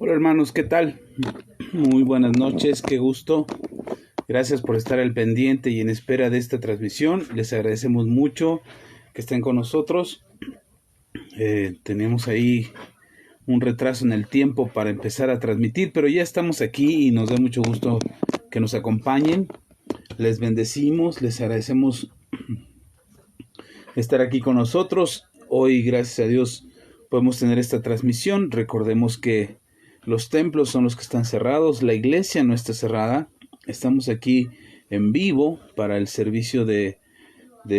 Hola hermanos, ¿qué tal? Muy buenas noches, qué gusto. Gracias por estar al pendiente y en espera de esta transmisión. Les agradecemos mucho que estén con nosotros. Tenemos ahí un retraso en el tiempo para empezar a transmitir, pero ya estamos aquí y nos da mucho gusto que nos acompañen. Les bendecimos, les agradecemos estar aquí con nosotros. Hoy, gracias a Dios, podemos tener esta transmisión. Recordemos que los templos son los que están cerrados, la iglesia no está cerrada. Estamos aquí en vivo para el servicio de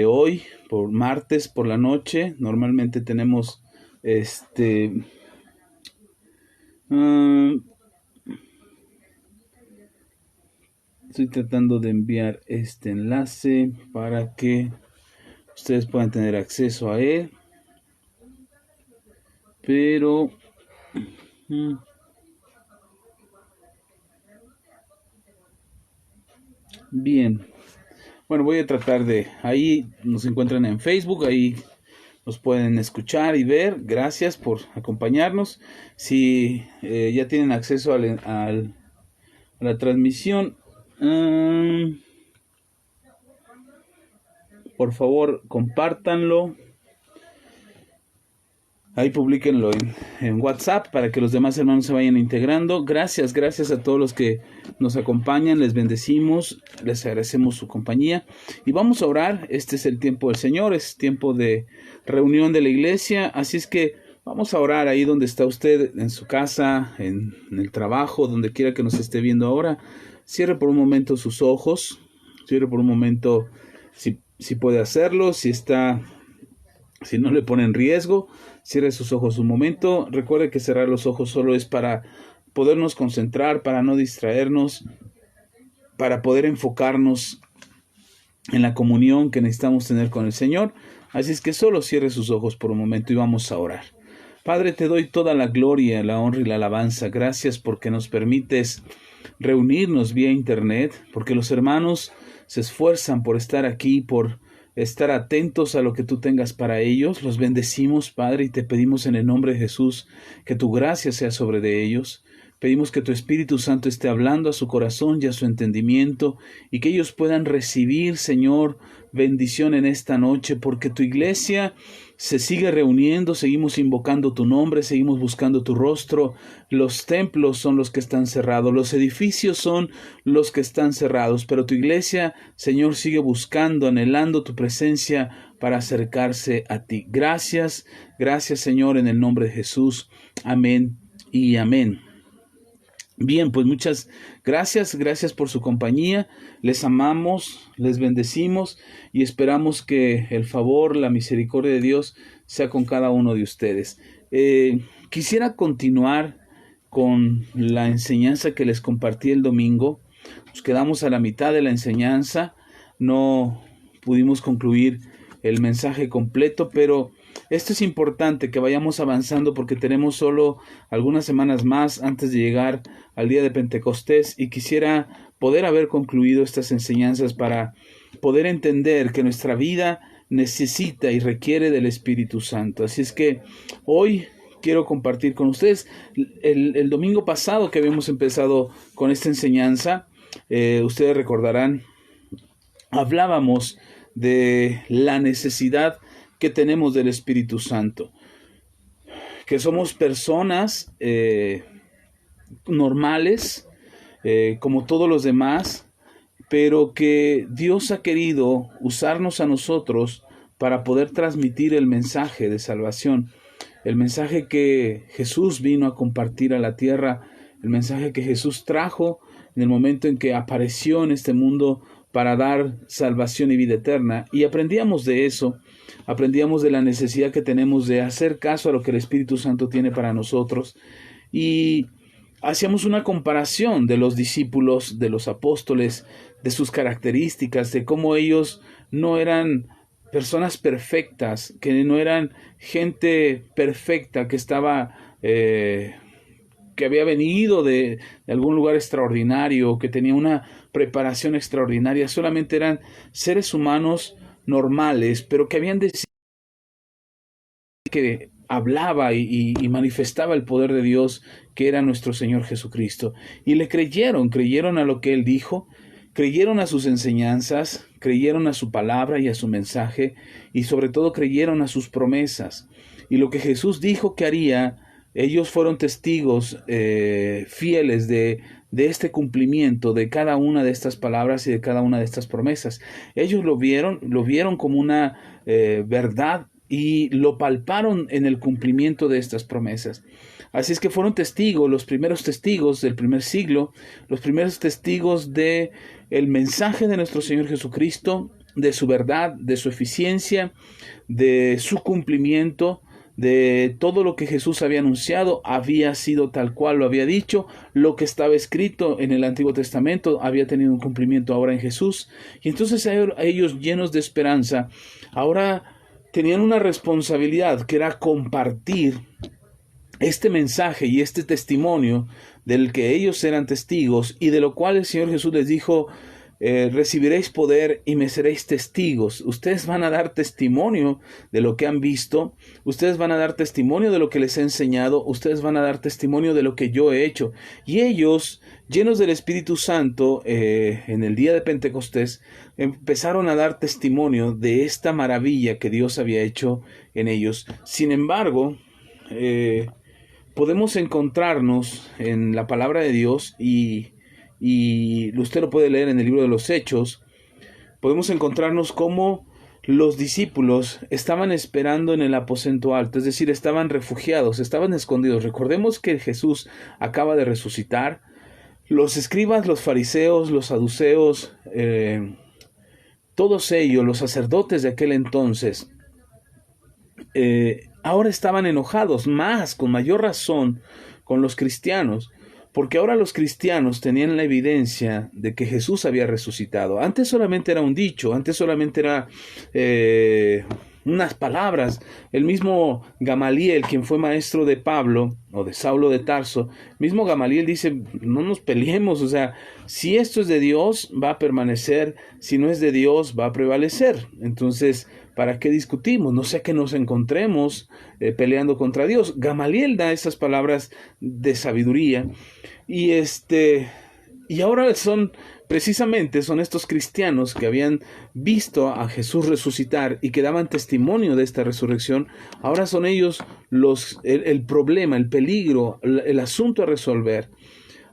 hoy, por martes por la noche. Normalmente tenemos estoy tratando de enviar este enlace para que ustedes puedan tener acceso a él. Pero bien, bueno, voy a tratar de, ahí nos encuentran en Facebook, ahí nos pueden escuchar y ver. Gracias por acompañarnos. Si ya tienen acceso a la transmisión, por favor compártanlo. Ahí publíquenlo en WhatsApp para que los demás hermanos se vayan integrando. Gracias a todos los que nos acompañan. Les bendecimos, les agradecemos su compañía. Y vamos a orar. Este es el tiempo del Señor, es tiempo de reunión de la iglesia. Así es que vamos a orar ahí donde está usted, en su casa, en el trabajo, donde quiera que nos esté viendo ahora. Cierre por un momento sus ojos. Cierre por un momento, si puede hacerlo, si no le pone en riesgo. Cierre sus ojos un momento. Recuerde que cerrar los ojos solo es para podernos concentrar, para no distraernos, para poder enfocarnos en la comunión que necesitamos tener con el Señor. Así es que solo cierre sus ojos por un momento y vamos a orar. Padre, te doy toda la gloria, la honra y la alabanza. Gracias porque nos permites reunirnos vía internet, porque los hermanos se esfuerzan por estar aquí, por estar atentos a lo que tú tengas para ellos. Los bendecimos, Padre, y te pedimos en el nombre de Jesús que tu gracia sea sobre de ellos. Pedimos que tu Espíritu Santo esté hablando a su corazón y a su entendimiento y que ellos puedan recibir, Señor, bendición en esta noche, porque tu iglesia se sigue reuniendo, seguimos invocando tu nombre, seguimos buscando tu rostro. Los templos son los que están cerrados, los edificios son los que están cerrados, pero tu iglesia, Señor, sigue buscando, anhelando tu presencia para acercarse a ti. Gracias, Señor, en el nombre de Jesús. Amén y amén. Bien, pues muchas gracias por su compañía. Les amamos, les bendecimos y esperamos que el favor, la misericordia de Dios sea con cada uno de ustedes. Quisiera continuar con la enseñanza que les compartí el domingo. Nos quedamos a la mitad de la enseñanza, no pudimos concluir el mensaje completo, pero esto es importante que vayamos avanzando porque tenemos solo algunas semanas más antes de llegar al día de Pentecostés y quisiera poder haber concluido estas enseñanzas para poder entender que nuestra vida necesita y requiere del Espíritu Santo. Así es que hoy quiero compartir con ustedes el domingo pasado que habíamos empezado con esta enseñanza. Ustedes recordarán, hablábamos de la necesidad que tenemos del Espíritu Santo, que somos personas normales, como todos los demás, pero que Dios ha querido usarnos a nosotros para poder transmitir el mensaje de salvación, el mensaje que Jesús vino a compartir a la tierra, el mensaje que Jesús trajo en el momento en que apareció en este mundo para dar salvación y vida eterna. Y aprendíamos de eso, aprendíamos de la necesidad que tenemos de hacer caso a lo que el Espíritu Santo tiene para nosotros. Y hacíamos una comparación de los discípulos, de los apóstoles, de sus características, de cómo ellos no eran personas perfectas, que no eran gente perfecta, que estaba que había venido de algún lugar extraordinario, que tenía una preparación extraordinaria. Solamente eran seres humanos normales, pero que habían decidido que hablaba y manifestaba el poder de Dios, que era nuestro Señor Jesucristo. Y le creyeron a lo que Él dijo, creyeron a sus enseñanzas, creyeron a su palabra y a su mensaje, y sobre todo creyeron a sus promesas. Y lo que Jesús dijo que haría, ellos fueron testigos fieles de este cumplimiento de cada una de estas palabras y de cada una de estas promesas. Ellos lo vieron como una verdad y lo palparon en el cumplimiento de estas promesas. Así es que fueron testigos, los primeros testigos del primer siglo, los primeros testigos de el mensaje de nuestro Señor Jesucristo, de su verdad, de su eficiencia, de su cumplimiento, de todo lo que Jesús había anunciado, había sido tal cual lo había dicho, lo que estaba escrito en el Antiguo Testamento había tenido un cumplimiento ahora en Jesús. Y entonces ellos, llenos de esperanza, ahora tenían una responsabilidad, que era compartir este mensaje y este testimonio del que ellos eran testigos, y de lo cual el Señor Jesús les dijo: recibiréis poder y me seréis testigos. Ustedes van a dar testimonio de lo que han visto, ustedes van a dar testimonio de lo que les he enseñado, ustedes van a dar testimonio de lo que yo he hecho. Y ellos, llenos del Espíritu Santo, en el día de Pentecostés, empezaron a dar testimonio de esta maravilla que Dios había hecho en ellos. Sin embargo, podemos encontrarnos en la palabra de Dios, y usted lo puede leer en el libro de los Hechos. Podemos encontrarnos cómo los discípulos estaban esperando en el aposento alto, es decir, estaban refugiados, estaban escondidos. Recordemos que Jesús acaba de resucitar. Los escribas, los fariseos, los saduceos, todos ellos, los sacerdotes de aquel entonces, ahora estaban enojados, con mayor razón, con los cristianos, porque ahora los cristianos tenían la evidencia de que Jesús había resucitado. Antes solamente era un dicho, antes solamente era unas palabras. El mismo Gamaliel, quien fue maestro de Pablo, o de Saulo de Tarso, mismo Gamaliel dice: no nos peleemos, o sea, si esto es de Dios, va a permanecer; si no es de Dios, va a prevalecer. Entonces, ¿para qué discutimos? No sé que nos encontremos peleando contra Dios. Gamaliel da esas palabras de sabiduría, y ahora son estos cristianos que habían visto a Jesús resucitar y que daban testimonio de esta resurrección. Ahora son ellos el problema, el peligro, el asunto a resolver.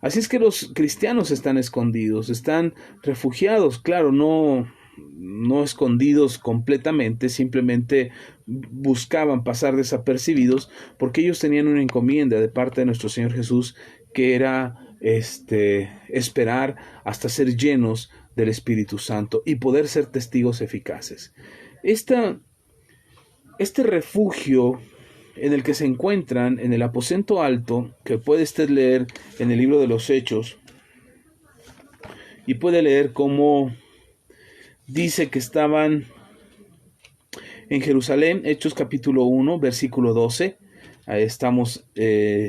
Así es que los cristianos están escondidos, están refugiados, claro, no escondidos completamente, simplemente buscaban pasar desapercibidos, porque ellos tenían una encomienda de parte de nuestro Señor Jesús, que era esperar hasta ser llenos del Espíritu Santo y poder ser testigos eficaces. Este refugio en el que se encuentran en el aposento alto, que puede usted leer en el libro de los Hechos, y puede leer cómo dice que estaban en Jerusalén. Hechos capítulo 1, versículo 12. Ahí estamos,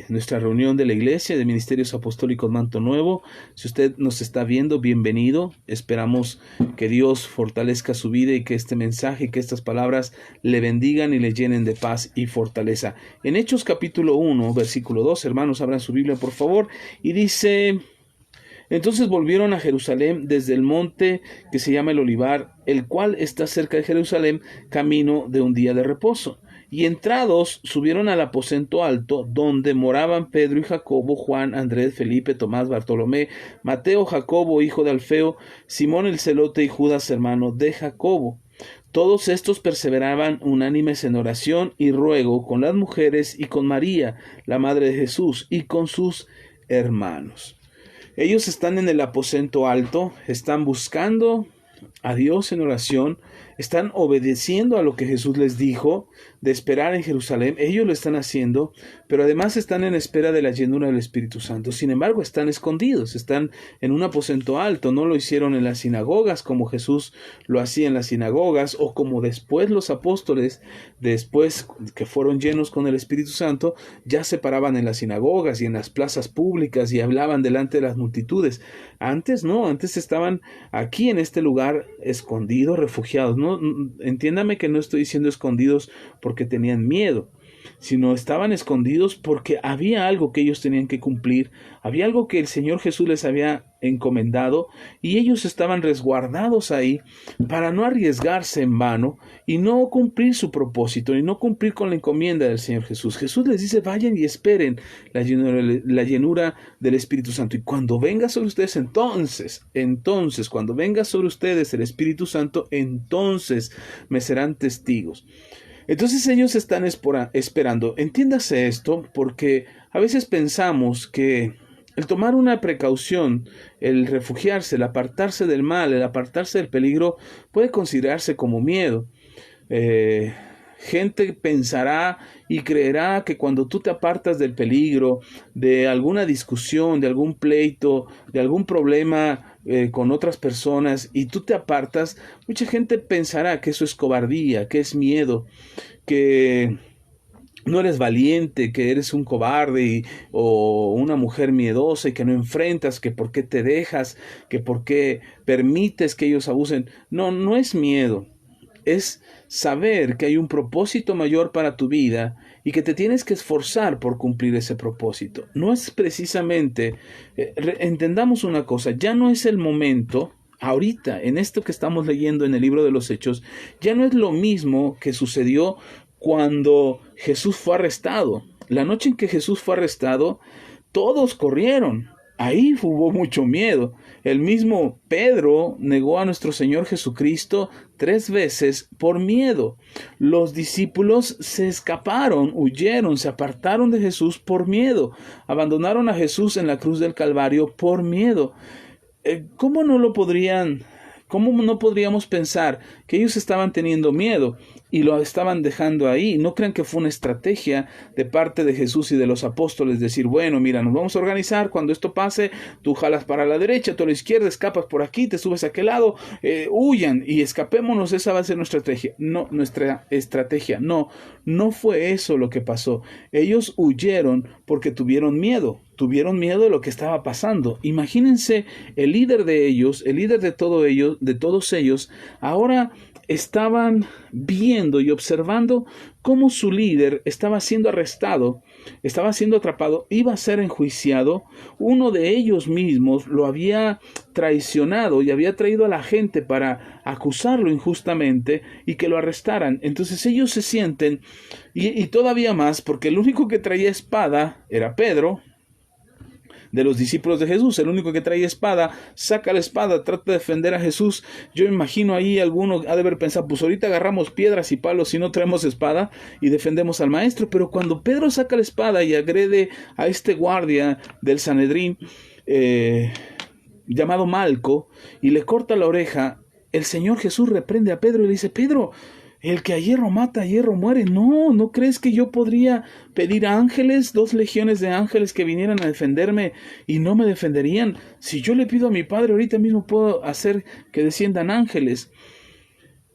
nuestra reunión de la iglesia de Ministerios Apostólicos Manto Nuevo. Si usted nos está viendo, bienvenido. Esperamos que Dios fortalezca su vida y que este mensaje, que estas palabras le bendigan y le llenen de paz y fortaleza. En Hechos capítulo 1, versículo 2, hermanos, abran su Biblia por favor, y dice: entonces volvieron a Jerusalén desde el monte que se llama el Olivar, el cual está cerca de Jerusalén, camino de un día de reposo. Y entrados, subieron al aposento alto, donde moraban Pedro y Jacobo, Juan, Andrés, Felipe, Tomás, Bartolomé, Mateo, Jacobo, hijo de Alfeo, Simón el celote y Judas, hermano de Jacobo. Todos estos perseveraban unánimes en oración y ruego con las mujeres y con María, la madre de Jesús, y con sus hermanos. Ellos están en el aposento alto, están buscando a Dios en oración, están obedeciendo a lo que Jesús les dijo de esperar en Jerusalén. Ellos lo están haciendo, pero además están en espera de la llenura del Espíritu Santo. Sin embargo, están escondidos, están en un aposento alto. No lo hicieron en las sinagogas como Jesús lo hacía en las sinagogas, o como después los apóstoles, después que fueron llenos con el Espíritu Santo, ya se paraban en las sinagogas y en las plazas públicas y hablaban delante de las multitudes. Antes no, antes estaban aquí en este lugar escondidos, refugiados. No, entiéndame que no estoy diciendo escondidos porque tenían miedo. sino estaban escondidos porque había algo que ellos tenían que cumplir, había algo que el Señor Jesús les había encomendado y ellos estaban resguardados ahí para no arriesgarse en vano y no cumplir su propósito y no cumplir con la encomienda del Señor Jesús. Jesús les dice, vayan y esperen la llenura del Espíritu Santo, y cuando venga sobre ustedes, entonces, cuando venga sobre ustedes el Espíritu Santo, entonces me serán testigos. Entonces ellos están esperando. Entiéndase esto, porque a veces pensamos que el tomar una precaución, el refugiarse, el apartarse del mal, el apartarse del peligro, puede considerarse como miedo. Gente pensará y creerá que cuando tú te apartas del peligro, de alguna discusión, de algún pleito, de algún problema con otras personas, y tú te apartas, mucha gente pensará que eso es cobardía, que es miedo, que no eres valiente, que eres un cobarde o una mujer miedosa y que no enfrentas, que por qué te dejas, que por qué permites que ellos abusen. No, no es miedo. Es saber que hay un propósito mayor para tu vida y que te tienes que esforzar por cumplir ese propósito. No es precisamente, entendamos una cosa, ya no es el momento, ahorita, en esto que estamos leyendo en el libro de los Hechos, ya no es lo mismo que sucedió cuando Jesús fue arrestado. La noche en que Jesús fue arrestado, todos corrieron. Ahí hubo mucho miedo. El mismo Pedro negó a nuestro Señor Jesucristo 3 veces por miedo. Los discípulos se escaparon, huyeron, se apartaron de Jesús por miedo. Abandonaron a Jesús en la cruz del Calvario por miedo. ¿Cómo no podríamos pensar que ellos estaban teniendo miedo y lo estaban dejando ahí? No crean que fue una estrategia de parte de Jesús y de los apóstoles decir, bueno, mira, nos vamos a organizar, cuando esto pase, tú jalas para la derecha, tú a la izquierda, escapas por aquí, te subes a aquel lado, huyan y escapémonos, esa va a ser nuestra estrategia. No fue eso lo que pasó. Ellos huyeron porque tuvieron miedo de lo que estaba pasando. Imagínense, el líder de ellos, el líder de todos ellos, ahora estaban viendo y observando cómo su líder estaba siendo arrestado, estaba siendo atrapado, iba a ser enjuiciado. Uno de ellos mismos lo había traicionado y había traído a la gente para acusarlo injustamente y que lo arrestaran. Entonces ellos se sienten, y todavía más, porque el único que traía espada era Pedro, de los discípulos de Jesús, el único que traía espada, saca la espada, trata de defender a Jesús. Yo imagino ahí alguno ha de haber pensado, pues ahorita agarramos piedras y palos si no traemos espada y defendemos al maestro. Pero cuando Pedro saca la espada y agrede a este guardia del Sanedrín, llamado Malco, y le corta la oreja, el Señor Jesús reprende a Pedro y le dice, Pedro, el que a hierro mata, a hierro muere. ¿No crees que yo podría pedir ángeles, 2 legiones de ángeles que vinieran a defenderme y no me defenderían? Si yo le pido a mi Padre, ahorita mismo puedo hacer que desciendan ángeles.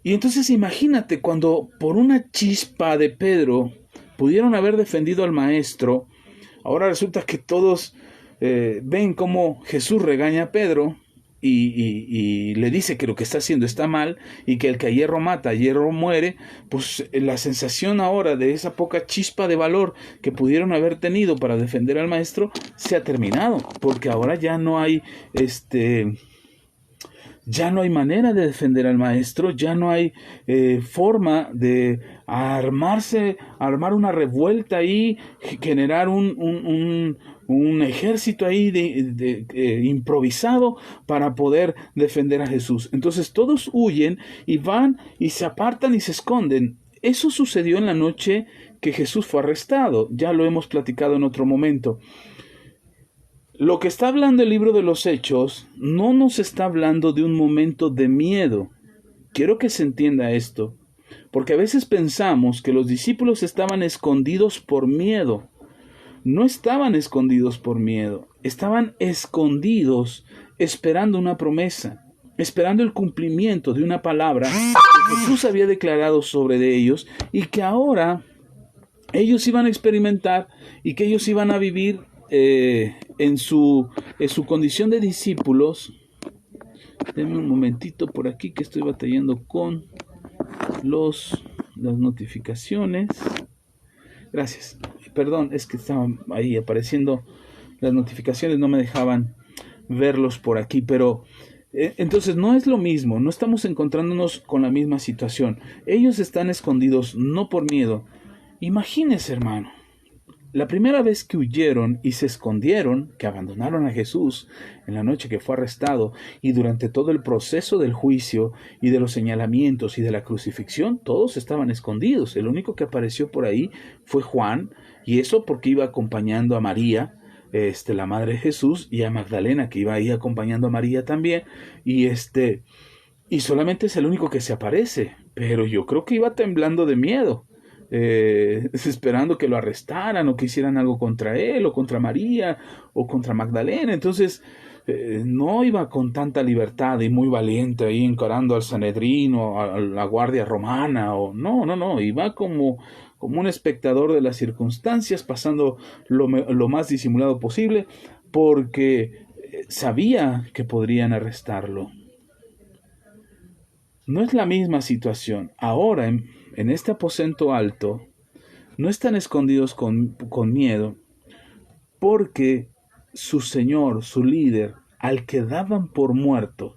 Y entonces imagínate, cuando por una chispa de Pedro pudieron haber defendido al maestro, ahora resulta que todos ven cómo Jesús regaña a Pedro, y le dice que lo que está haciendo está mal y que el que a hierro mata, a hierro muere. Pues la sensación ahora de esa poca chispa de valor que pudieron haber tenido para defender al maestro se ha terminado, porque ahora ya no hay manera de defender al maestro, ya no hay forma de armar una revuelta ahí, generar un ejército ahí improvisado para poder defender a Jesús. Entonces todos huyen y van y se apartan y se esconden. Eso sucedió en la noche que Jesús fue arrestado. Ya lo hemos platicado en otro momento. Lo que está hablando el libro de los Hechos no nos está hablando de un momento de miedo. Quiero que se entienda esto, porque a veces pensamos que los discípulos estaban escondidos por miedo. No estaban escondidos por miedo, estaban escondidos esperando una promesa, esperando el cumplimiento de una palabra que Jesús había declarado sobre de ellos y que ahora ellos iban a experimentar y que ellos iban a vivir en su condición de discípulos. Denme un momentito por aquí que estoy batallando con las notificaciones. Gracias. Perdón, es que estaban ahí apareciendo las notificaciones, no me dejaban verlos por aquí, pero entonces no es lo mismo, no estamos encontrándonos con la misma situación. Ellos están escondidos no por miedo. Imagínese, hermano, la primera vez que huyeron y se escondieron, que abandonaron a Jesús en la noche que fue arrestado y durante todo el proceso del juicio y de los señalamientos y de la crucifixión, todos estaban escondidos. El único que apareció por ahí fue Juan, y eso porque iba acompañando a María, la madre de Jesús, y a Magdalena, que iba ahí acompañando a María también, y solamente es el único que se aparece, pero yo creo que iba temblando de miedo, esperando que lo arrestaran o que hicieran algo contra él o contra María o contra Magdalena. Entonces no iba con tanta libertad y muy valiente ahí encarando al Sanedrín o a la guardia romana, o no, iba como un espectador de las circunstancias, pasando lo más disimulado posible, porque sabía que podrían arrestarlo. No es la misma situación. Ahora, en este aposento alto, no están escondidos con miedo, porque su Señor, su líder, al que daban por muerto,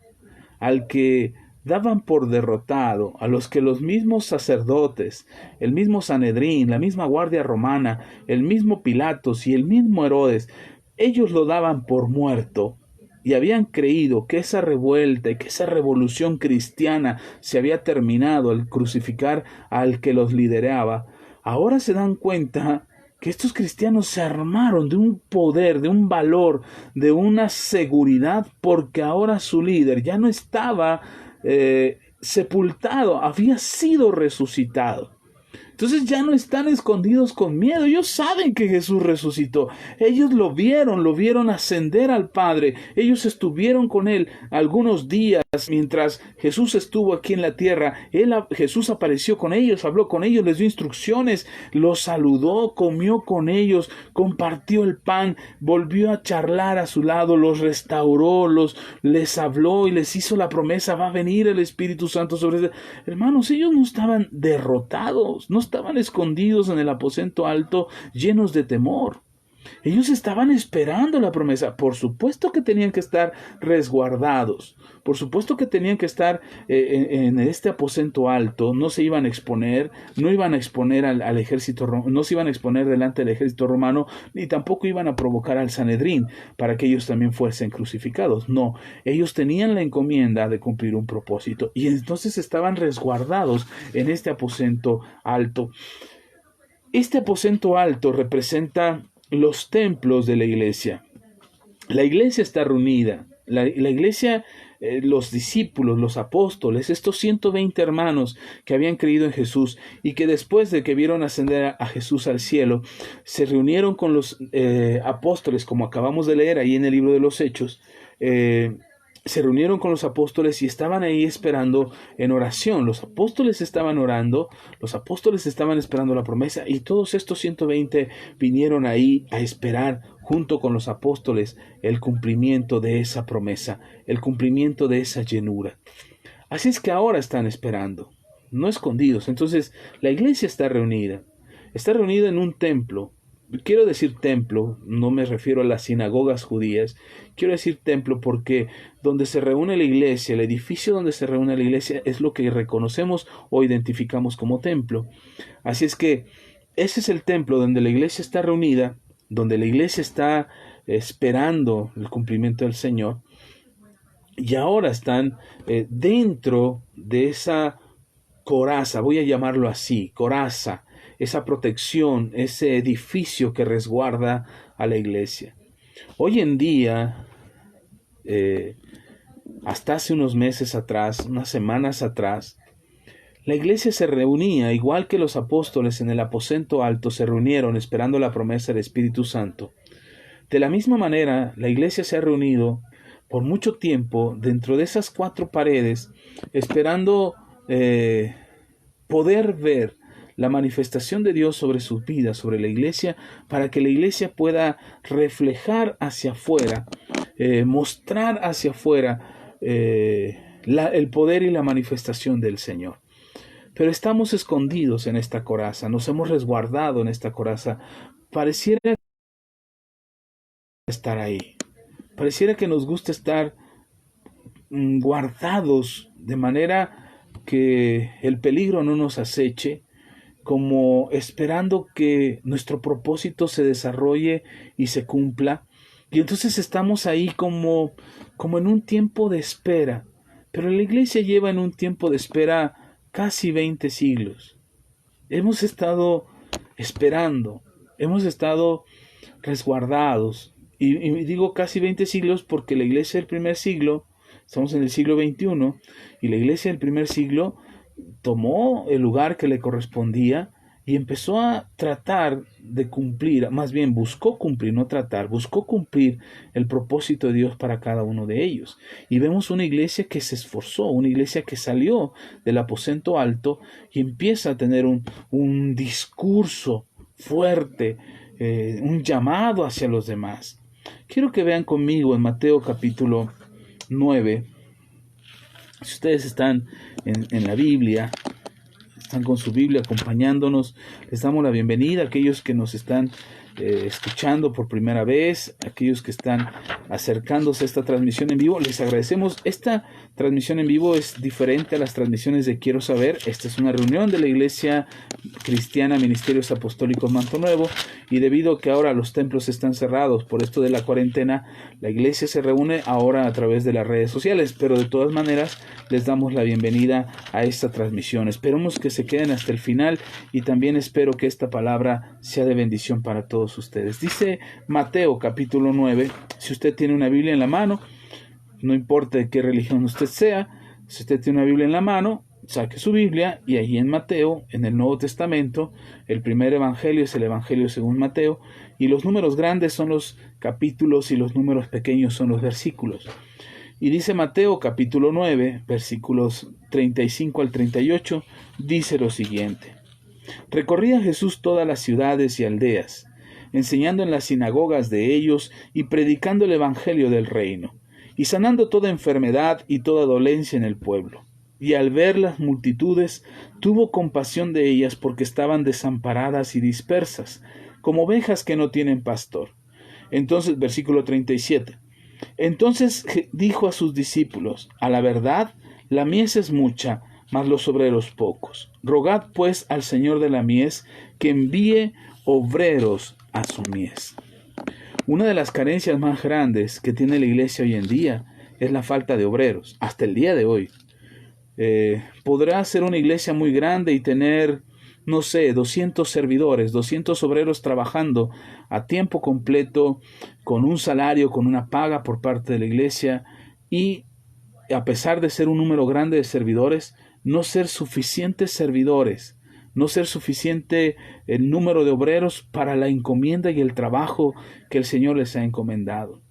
al que daban por derrotado, a los que los mismos sacerdotes, el mismo Sanedrín, la misma guardia romana, el mismo Pilatos y el mismo Herodes, ellos lo daban por muerto, y habían creído que esa revuelta y que esa revolución cristiana se había terminado al crucificar al que los lideraba. Ahora se dan cuenta que estos cristianos se armaron de un poder, de un valor, de una seguridad, porque ahora su líder ya no estaba sepultado, había sido resucitado. Entonces ya no están escondidos con miedo. Ellos saben que Jesús resucitó. Ellos lo vieron ascender al Padre. Ellos estuvieron con Él algunos días mientras Jesús estuvo aquí en la tierra. Jesús apareció con ellos, habló con ellos, les dio instrucciones, los saludó, comió con ellos, compartió el pan, volvió a charlar a su lado, los restauró, les habló y les hizo la promesa: va a venir el Espíritu Santo sobre ustedes. Hermanos, ellos no estaban derrotados, no estaban escondidos en el aposento alto llenos de temor. Ellos estaban esperando la promesa. Por supuesto que tenían que estar resguardados. Por supuesto que tenían que estar en este aposento alto. No se iban a exponer, no iban a exponer al ejército romano, no se iban a exponer delante del ejército romano, ni tampoco iban a provocar al Sanedrín para que ellos también fuesen crucificados. No, ellos tenían la encomienda de cumplir un propósito, y entonces estaban resguardados en este aposento alto. Este aposento alto representa los templos de la iglesia. La iglesia está reunida. La iglesia, los discípulos, los apóstoles, estos 120 hermanos que habían creído en Jesús y que después de que vieron ascender a Jesús al cielo, se reunieron con los apóstoles, como acabamos de leer ahí en el libro de los Hechos. Se reunieron con los apóstoles y estaban ahí esperando en oración. Los apóstoles estaban orando, los apóstoles estaban esperando la promesa, y todos estos 120 vinieron ahí a esperar junto con los apóstoles el cumplimiento de esa promesa, el cumplimiento de esa llenura. Así es que ahora están esperando, no escondidos. Entonces la iglesia está reunida en un templo. Quiero decir templo, no me refiero a las sinagogas judías, quiero decir templo porque donde se reúne la iglesia, el edificio donde se reúne la iglesia, es lo que reconocemos o identificamos como templo. Así es que ese es el templo donde la iglesia está reunida, donde la iglesia está esperando el cumplimiento del Señor, y ahora están dentro de esa coraza, voy a llamarlo así, coraza, esa protección, ese edificio que resguarda a la iglesia. Hoy en día, hasta hace unos meses atrás, unas semanas atrás, la iglesia se reunía, igual que los apóstoles en el aposento alto se reunieron esperando la promesa del Espíritu Santo. De la misma manera, la iglesia se ha reunido por mucho tiempo dentro de esas 4 paredes, esperando poder ver la manifestación de Dios sobre sus vidas, sobre la iglesia, para que la iglesia pueda reflejar hacia afuera, mostrar hacia afuera el poder y la manifestación del Señor. pero estamos escondidos en esta coraza, nos hemos resguardado en esta coraza. Pareciera estar ahí, pareciera que nos gusta estar guardados de manera que el peligro no nos aceche, como esperando que nuestro propósito se desarrolle y se cumpla. Y entonces estamos ahí como en un tiempo de espera. Pero la iglesia lleva en un tiempo de espera casi 20 siglos. Hemos estado esperando, hemos estado resguardados. Y digo casi 20 siglos porque la iglesia del primer siglo, estamos en el siglo XXI, y la iglesia del primer siglo tomó el lugar que le correspondía y empezó a tratar de cumplir, más bien buscó cumplir, no tratar, buscó cumplir el propósito de Dios para cada uno de ellos. Y vemos una iglesia que se esforzó, una iglesia que salió del aposento alto y empieza a tener un discurso fuerte, un llamado hacia los demás. Quiero que vean conmigo en Mateo capítulo 9. Si ustedes están en la Biblia, están con su Biblia acompañándonos, les damos la bienvenida a aquellos que nos están escuchando por primera vez, aquellos que están acercándose a esta transmisión en vivo. Les agradecemos. Esta transmisión en vivo es diferente a las transmisiones de Quiero Saber. Esta es una reunión de la Iglesia Cristiana Ministerios Apostólicos Manto Nuevo, y debido a que ahora los templos están cerrados por esto de la cuarentena, la iglesia se reúne ahora a través de las redes sociales, pero de todas maneras les damos la bienvenida a esta transmisión. Esperamos que se queden hasta el final y también espero que esta palabra sea de bendición para todos ustedes. Dice Mateo capítulo 9, si usted tiene una Biblia en la mano, no importa de qué religión usted sea, si usted tiene una Biblia en la mano, saque su Biblia y allí en Mateo, en el Nuevo Testamento, el primer evangelio es el Evangelio según Mateo, y los números grandes son los capítulos y los números pequeños son los versículos. Y dice Mateo capítulo 9, versículos 35 al 38, dice lo siguiente: Recorría Jesús todas las ciudades y aldeas, enseñando en las sinagogas de ellos y predicando el evangelio del reino, y sanando toda enfermedad y toda dolencia en el pueblo. Y al ver las multitudes, tuvo compasión de ellas porque estaban desamparadas y dispersas, como ovejas que no tienen pastor. Entonces, versículo 37. Entonces dijo a sus discípulos: A la verdad, la mies es mucha, mas los obreros pocos. Rogad pues al Señor de la mies que envíe obreros a su mies. Una de las carencias más grandes que tiene la iglesia hoy en día es la falta de obreros, hasta el día de hoy. Podrá ser una iglesia muy grande y tener, no sé, 200 servidores, 200 obreros trabajando a tiempo completo, con un salario, con una paga por parte de la iglesia, y a pesar de ser un número grande de servidores, no ser suficientes servidores, no ser suficiente el número de obreros para la encomienda y el trabajo que el Señor les ha encomendado.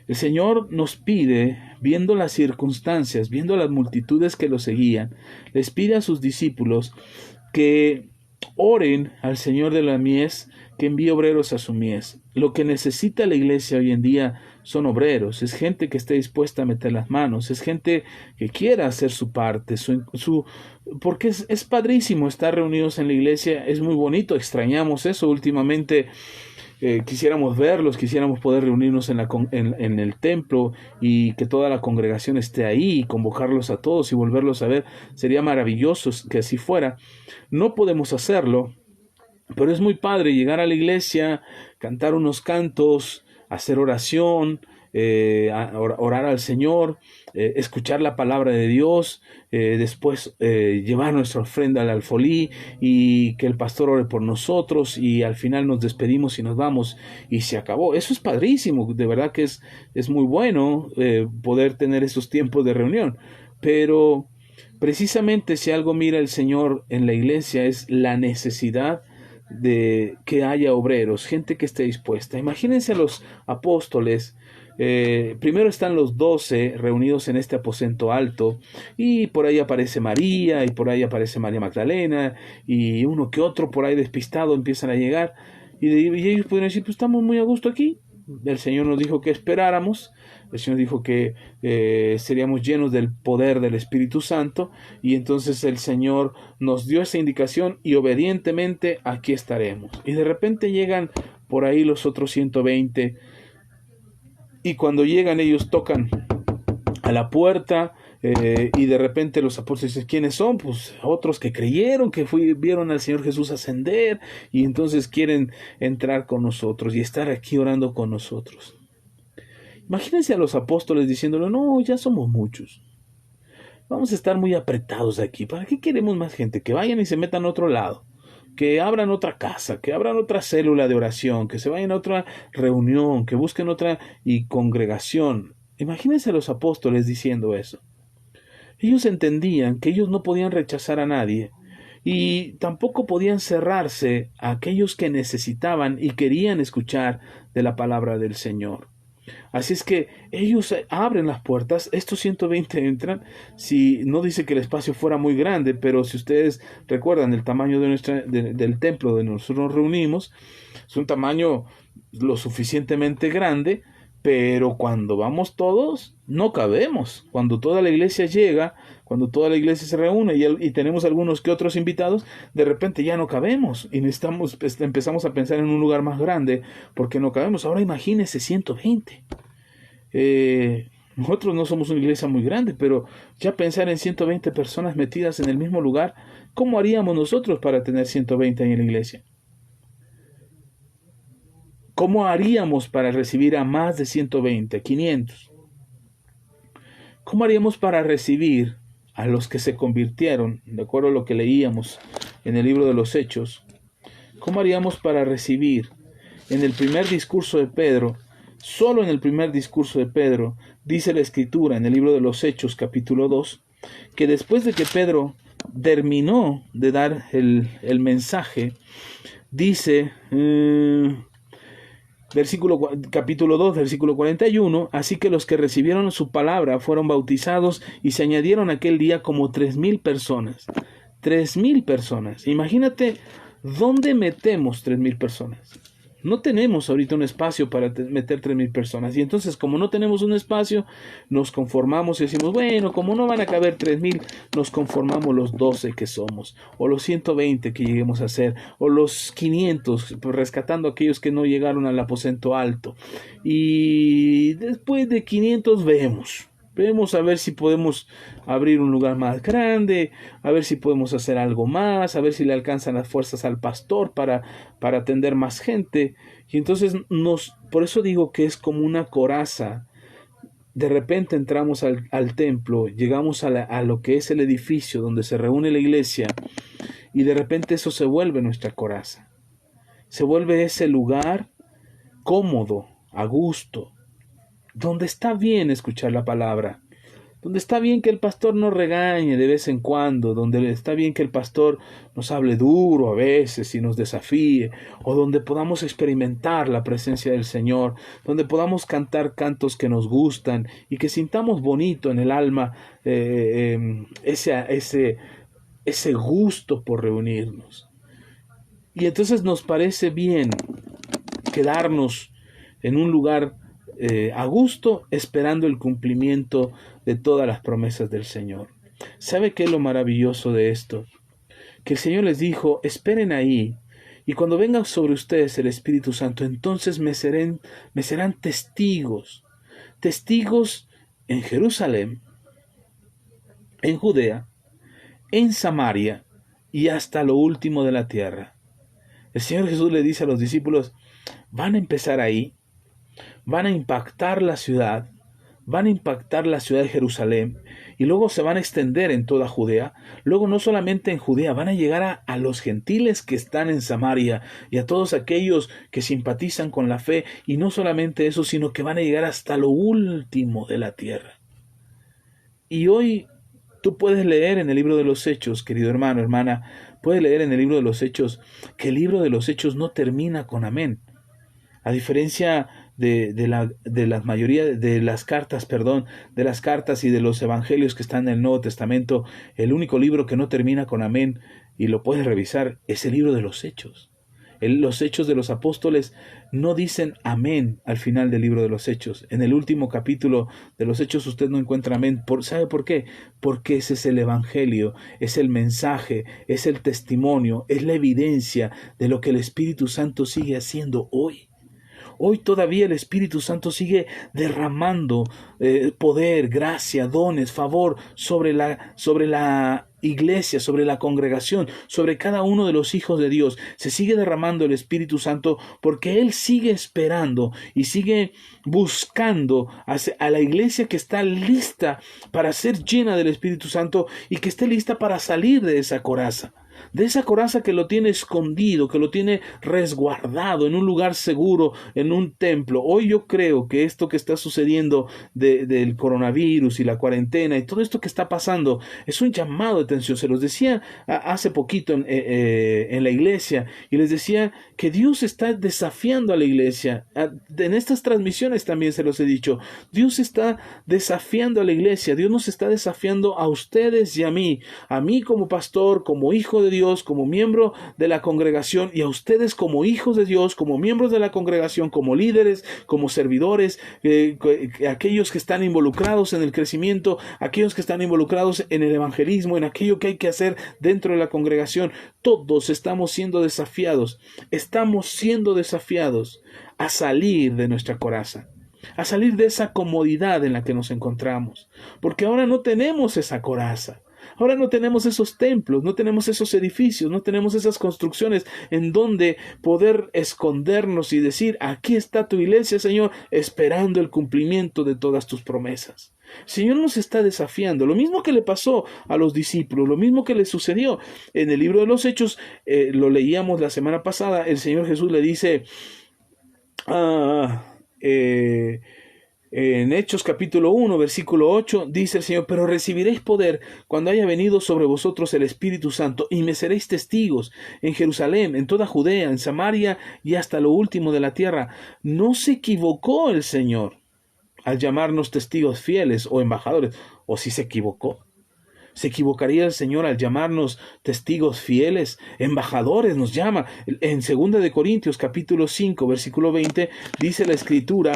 El Señor nos pide, viendo las circunstancias, viendo las multitudes que lo seguían, les pide a sus discípulos que oren al Señor de la mies, que envíe obreros a su mies. Lo que necesita la iglesia hoy en día son obreros, es gente que esté dispuesta a meter las manos, es gente que quiera hacer su parte, porque es padrísimo estar reunidos en la iglesia, es muy bonito, extrañamos eso últimamente. Quisiéramos verlos, quisiéramos poder reunirnos en el templo y que toda la congregación esté ahí y convocarlos a todos y volverlos a ver. Sería maravilloso que así fuera. No podemos hacerlo, pero es muy padre llegar a la iglesia, cantar unos cantos, hacer oración, orar al Señor, escuchar la palabra de Dios, después llevar nuestra ofrenda al alfolí y que el pastor ore por nosotros y al final nos despedimos y nos vamos y se acabó. Eso es padrísimo, de verdad que es muy bueno poder tener esos tiempos de reunión, pero precisamente si algo mira el Señor en la iglesia es la necesidad de que haya obreros, gente que esté dispuesta. Imagínense a los apóstoles. Primero están los 12 reunidos en este aposento alto y por ahí aparece María y por ahí aparece María Magdalena y uno que otro por ahí despistado empiezan a llegar y ellos pueden decir, pues estamos muy a gusto aquí, el Señor nos dijo que esperáramos, el Señor dijo que seríamos llenos del poder del Espíritu Santo, y entonces el Señor nos dio esa indicación y obedientemente aquí estaremos. Y de repente llegan por ahí los otros 120, y cuando llegan ellos tocan a la puerta, y de repente los apóstoles dicen, ¿quiénes son? Pues otros que creyeron, que vieron al Señor Jesús ascender, y entonces quieren entrar con nosotros y estar aquí orando con nosotros. Imagínense a los apóstoles diciéndole, no, ya somos muchos, vamos a estar muy apretados aquí, ¿para qué queremos más gente? Que vayan y se metan a otro lado, que abran otra casa, que abran otra célula de oración, que se vayan a otra reunión, que busquen otra congregación. Imagínense a los apóstoles diciendo eso. Ellos entendían que ellos no podían rechazar a nadie y tampoco podían cerrarse a aquellos que necesitaban y querían escuchar de la palabra del Señor. Así es que ellos abren las puertas, estos 120 entran. Si no dice que el espacio fuera muy grande, pero si ustedes recuerdan el tamaño del templo donde nosotros nos reunimos, es un tamaño lo suficientemente grande, pero cuando vamos todos, no cabemos. Cuando toda la iglesia llega, cuando toda la iglesia se reúne y tenemos algunos que otros invitados, de repente ya no cabemos y empezamos a pensar en un lugar más grande porque no cabemos. Ahora imagínense 120. Nosotros no somos una iglesia muy grande, pero ya pensar en 120 personas metidas en el mismo lugar, ¿cómo haríamos nosotros para tener 120 en la iglesia? ¿Cómo haríamos para recibir a más de 120, 500? ¿Cómo haríamos para recibir a los que se convirtieron, de acuerdo a lo que leíamos en el libro de los Hechos? ¿Cómo haríamos para recibir en el primer discurso de Pedro? Solo en el primer discurso de Pedro dice la Escritura en el libro de los Hechos capítulo 2, que después de que Pedro terminó de dar el mensaje, dice... capítulo 2, versículo 41, así que los que recibieron su palabra fueron bautizados y se añadieron aquel día como 3,000 personas. 3,000 personas. Imagínate dónde metemos 3,000 personas. No tenemos ahorita un espacio para meter 3,000 personas. Y entonces, como no tenemos un espacio, nos conformamos y decimos, bueno, como no van a caber 3,000, nos conformamos los 12 que somos, o los 120 que lleguemos a ser, o los 500, pues, rescatando a aquellos que no llegaron al aposento alto. Y después de 500 vemos a ver si podemos abrir un lugar más grande, a ver si podemos hacer algo más, a ver si le alcanzan las fuerzas al pastor para atender más gente. Y entonces por eso digo que es como una coraza. De repente entramos al templo, llegamos a lo que es el edificio donde se reúne la iglesia, y de repente eso se vuelve nuestra coraza. Se vuelve ese lugar cómodo, a gusto, donde está bien escuchar la palabra, donde está bien que el pastor nos regañe de vez en cuando, donde está bien que el pastor nos hable duro a veces y nos desafíe, o donde podamos experimentar la presencia del Señor, donde podamos cantar cantos que nos gustan y que sintamos bonito en el alma ese gusto por reunirnos. Y entonces nos parece bien quedarnos en un lugar a gusto, esperando el cumplimiento de todas las promesas del Señor. ¿Sabe qué es lo maravilloso de esto? Que el Señor les dijo, esperen ahí, y cuando venga sobre ustedes el Espíritu Santo, entonces me serán testigos en Jerusalén, en Judea, en Samaria y hasta lo último de la tierra. El Señor Jesús le dice a los discípulos, van a empezar ahí, van a impactar la ciudad de Jerusalén, y luego se van a extender en toda Judea. Luego no solamente en Judea, van a llegar a los gentiles que están en Samaria y a todos aquellos que simpatizan con la fe, y no solamente eso, sino que van a llegar hasta lo último de la tierra. Y hoy tú puedes leer en el libro de los Hechos, querido hermano, hermana, puedes leer en el libro de los Hechos que el libro de los Hechos no termina con amén. A diferencia de la mayoría de las cartas y de los evangelios que están en el Nuevo Testamento, el único libro que no termina con amén, y lo puedes revisar, es el libro de los Hechos. Los Hechos de los Apóstoles no dicen amén al final del libro de los Hechos. En el último capítulo de los Hechos usted no encuentra amén. ¿Sabe por qué? Porque ese es el Evangelio, es el mensaje, es el testimonio, es la evidencia de lo que el Espíritu Santo sigue haciendo hoy. Hoy todavía el Espíritu Santo sigue derramando poder, gracia, dones, favor sobre la iglesia, sobre la congregación, sobre cada uno de los hijos de Dios. Se sigue derramando el Espíritu Santo porque Él sigue esperando y sigue buscando a la iglesia que está lista para ser llena del Espíritu Santo y que esté lista para salir de esa coraza. De esa coraza que lo tiene escondido, que lo tiene resguardado en un lugar seguro, en un templo. Hoy yo creo que esto que está sucediendo del coronavirus y la cuarentena y todo esto que está pasando es un llamado de atención. Se los decía hace poquito en la iglesia y les decía que Dios está desafiando a la iglesia. En estas transmisiones también se los he dicho. Dios está desafiando a la iglesia. Dios nos está desafiando a ustedes y a mí como pastor, como hijo de Dios, como miembro de la congregación, y a ustedes como hijos de Dios, como miembros de la congregación, como líderes, como servidores, aquellos que están involucrados en el crecimiento, aquellos que están involucrados en el evangelismo, en aquello que hay que hacer dentro de la congregación. Todos estamos siendo desafiados a salir de nuestra coraza, a salir de esa comodidad en la que nos encontramos, porque ahora no tenemos esa coraza. Ahora no tenemos esos templos, no tenemos esos edificios, no tenemos esas construcciones en donde poder escondernos y decir, aquí está tu iglesia, Señor, esperando el cumplimiento de todas tus promesas. El Señor nos está desafiando, lo mismo que le pasó a los discípulos, lo mismo que le sucedió en el libro de los Hechos, lo leíamos la semana pasada, el Señor Jesús le dice, en Hechos capítulo 1, versículo 8, dice el Señor, pero recibiréis poder cuando haya venido sobre vosotros el Espíritu Santo, y me seréis testigos en Jerusalén, en toda Judea, en Samaria y hasta lo último de la tierra. No se equivocó el Señor al llamarnos testigos fieles o embajadores, o si se equivocó. ¿Se equivocaría el Señor al llamarnos testigos fieles? Embajadores nos llama. En 2 de Corintios capítulo 5, versículo 20, dice la Escritura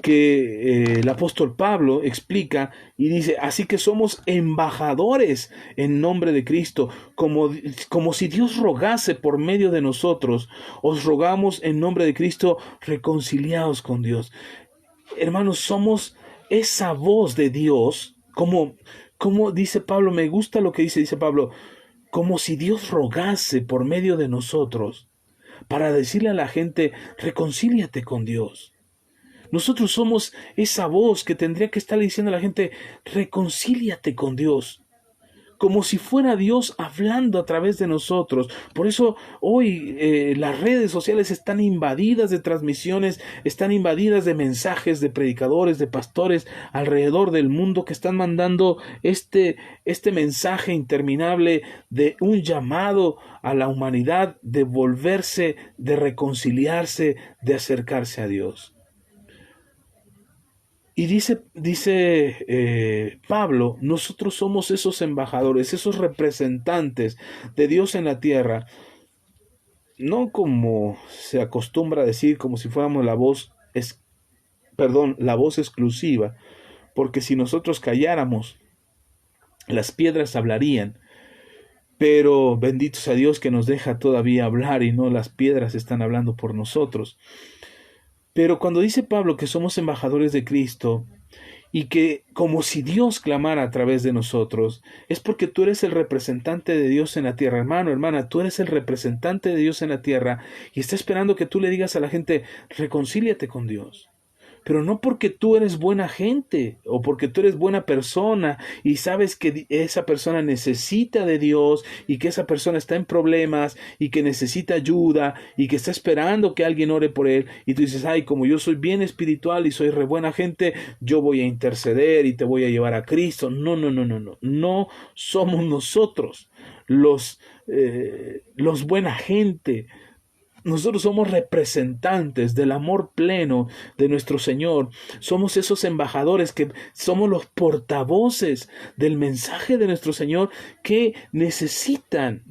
que el apóstol Pablo explica y dice, así que somos embajadores en nombre de Cristo, como si Dios rogase por medio de nosotros. Os rogamos en nombre de Cristo, reconciliaos con Dios. Hermanos, somos esa voz de Dios, como dice Pablo, me gusta lo que dice Pablo, como si Dios rogase por medio de nosotros para decirle a la gente, reconcíliate con Dios. Nosotros somos esa voz que tendría que estar diciendo a la gente, reconcíliate con Dios. Como si fuera Dios hablando a través de nosotros. Por eso hoy las redes sociales están invadidas de transmisiones, están invadidas de mensajes de predicadores, de pastores alrededor del mundo que están mandando este mensaje interminable de un llamado a la humanidad de volverse, de reconciliarse, de acercarse a Dios. Y dice Pablo, nosotros somos esos embajadores, esos representantes de Dios en la tierra, no como se acostumbra a decir, como si fuéramos la voz exclusiva, porque si nosotros calláramos, las piedras hablarían, pero bendito sea Dios que nos deja todavía hablar y no las piedras están hablando por nosotros. Pero cuando dice Pablo que somos embajadores de Cristo y que como si Dios clamara a través de nosotros, es porque tú eres el representante de Dios en la tierra. Hermano, hermana, tú eres el representante de Dios en la tierra y está esperando que tú le digas a la gente, reconcíliate con Dios. Pero no porque tú eres buena gente o porque tú eres buena persona y sabes que esa persona necesita de Dios y que esa persona está en problemas y que necesita ayuda y que está esperando que alguien ore por él y tú dices, ay, como yo soy bien espiritual y soy re buena gente, yo voy a interceder y te voy a llevar a Cristo. No somos nosotros los buena gente. nosotros somos representantes del amor pleno de nuestro Señor. Somos esos embajadores que somos los portavoces del mensaje de nuestro Señor que necesita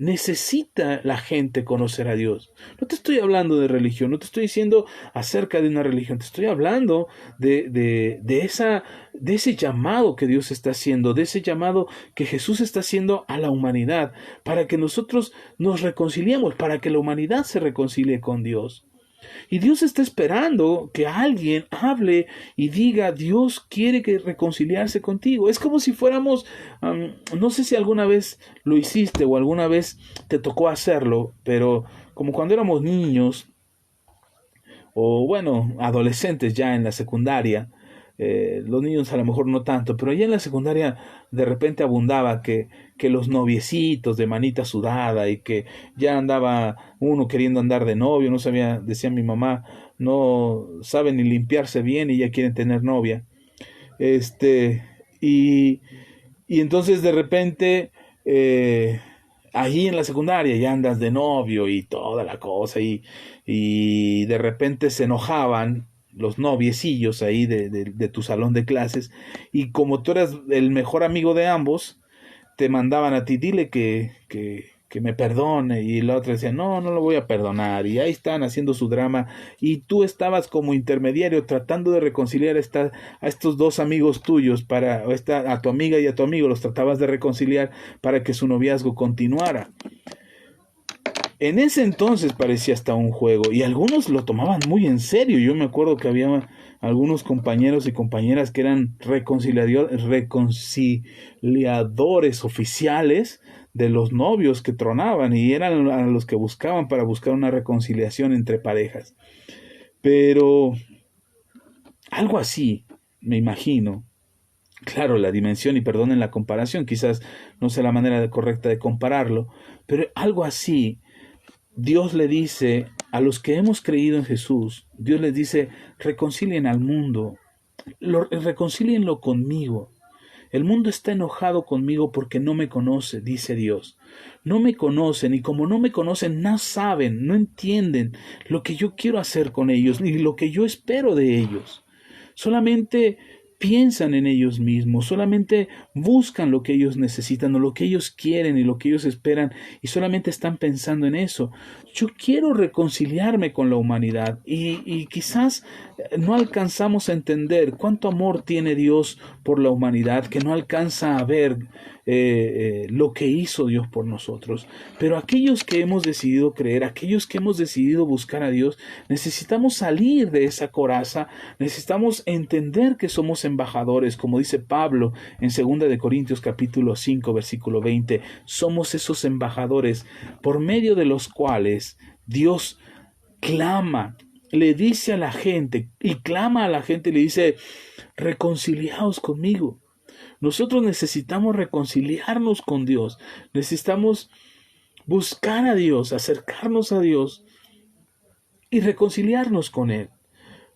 la gente conocer a Dios. No te estoy hablando de religión, no te estoy diciendo acerca de una religión, te estoy hablando de ese llamado que Dios está haciendo, de ese llamado que Jesús está haciendo a la humanidad, para que nosotros nos reconciliemos, para que la humanidad se reconcilie con Dios. Y Dios está esperando que alguien hable y diga, Dios quiere reconciliarse contigo. Es como si fuéramos, no sé si alguna vez lo hiciste o alguna vez te tocó hacerlo, pero como cuando éramos niños, o bueno, adolescentes ya en la secundaria, los niños a lo mejor no tanto, pero ya en la secundaria de repente abundaba que los noviecitos de manita sudada y que ya andaba uno queriendo andar de novio, no sabía, decía mi mamá, no sabe ni limpiarse bien y ya quieren tener novia. Y, y entonces de repente ahí en la secundaria ya andas de novio y toda la cosa y de repente se enojaban los noviecillos ahí de tu salón de clases, y como tú eras el mejor amigo de ambos, te mandaban a ti, dile que me perdone, y la otra decía, no lo voy a perdonar, y ahí están haciendo su drama, y tú estabas como intermediario tratando de reconciliar a estos dos amigos tuyos, a tu amiga y a tu amigo, los tratabas de reconciliar para que su noviazgo continuara. En ese entonces parecía hasta un juego y algunos lo tomaban muy en serio. Yo me acuerdo que había algunos compañeros y compañeras que eran reconciliadores oficiales de los novios que tronaban y eran a los que buscaban para buscar una reconciliación entre parejas. Pero algo así, me imagino. Claro, la dimensión, y perdonen la comparación, quizás no sea la manera correcta de compararlo, pero algo así. Dios le dice a los que hemos creído en Jesús, Dios les dice, reconcilien al mundo, reconcílienlo conmigo. El mundo está enojado conmigo porque no me conoce, dice Dios. No me conocen, y como no me conocen, no saben, no entienden lo que yo quiero hacer con ellos, ni lo que yo espero de ellos. Solamente piensan en ellos mismos, solamente buscan lo que ellos necesitan o lo que ellos quieren y lo que ellos esperan, y solamente están pensando en eso. Yo quiero reconciliarme con la humanidad y quizás no alcanzamos a entender cuánto amor tiene Dios por la humanidad, que no alcanza a ver lo que hizo Dios por nosotros. Pero aquellos que hemos decidido creer, aquellos que hemos decidido buscar a Dios, necesitamos salir de esa coraza, necesitamos entender que somos embajadores, como dice Pablo en 2 de Corintios capítulo 5 versículo 20, somos esos embajadores por medio de los cuales Dios clama, le dice a la gente y clama a la gente y le dice, reconciliaos conmigo. Nosotros necesitamos reconciliarnos con Dios, necesitamos buscar a Dios, acercarnos a Dios y reconciliarnos con Él.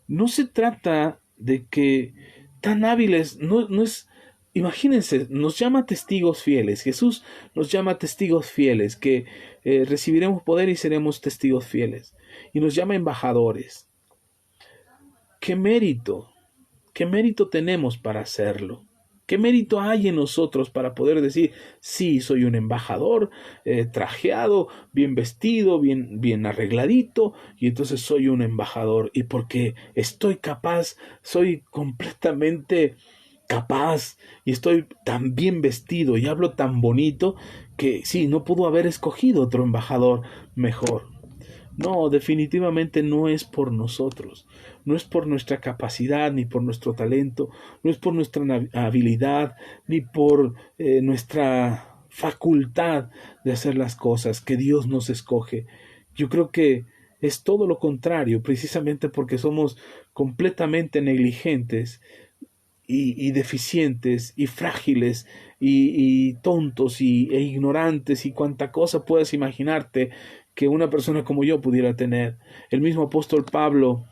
No se trata de que tan hábiles, no es, imagínense, nos llama testigos fieles, Jesús nos llama testigos fieles, que recibiremos poder y seremos testigos fieles, y nos llama embajadores. ¿Qué mérito tenemos para hacerlo? ¿Qué mérito hay en nosotros para poder decir, sí, soy un embajador, trajeado, bien vestido, bien arregladito, y entonces soy un embajador? Y porque estoy capaz, soy completamente capaz, y estoy tan bien vestido y hablo tan bonito, que sí, no pudo haber escogido otro embajador mejor. No, definitivamente no es por nosotros, no es por nuestra capacidad, ni por nuestro talento, no es por nuestra habilidad, ni por nuestra facultad de hacer las cosas que Dios nos escoge. Yo creo que es todo lo contrario, precisamente porque somos completamente negligentes y deficientes y frágiles y tontos e ignorantes y cuanta cosa puedas imaginarte que una persona como yo pudiera tener. El mismo apóstol Pablo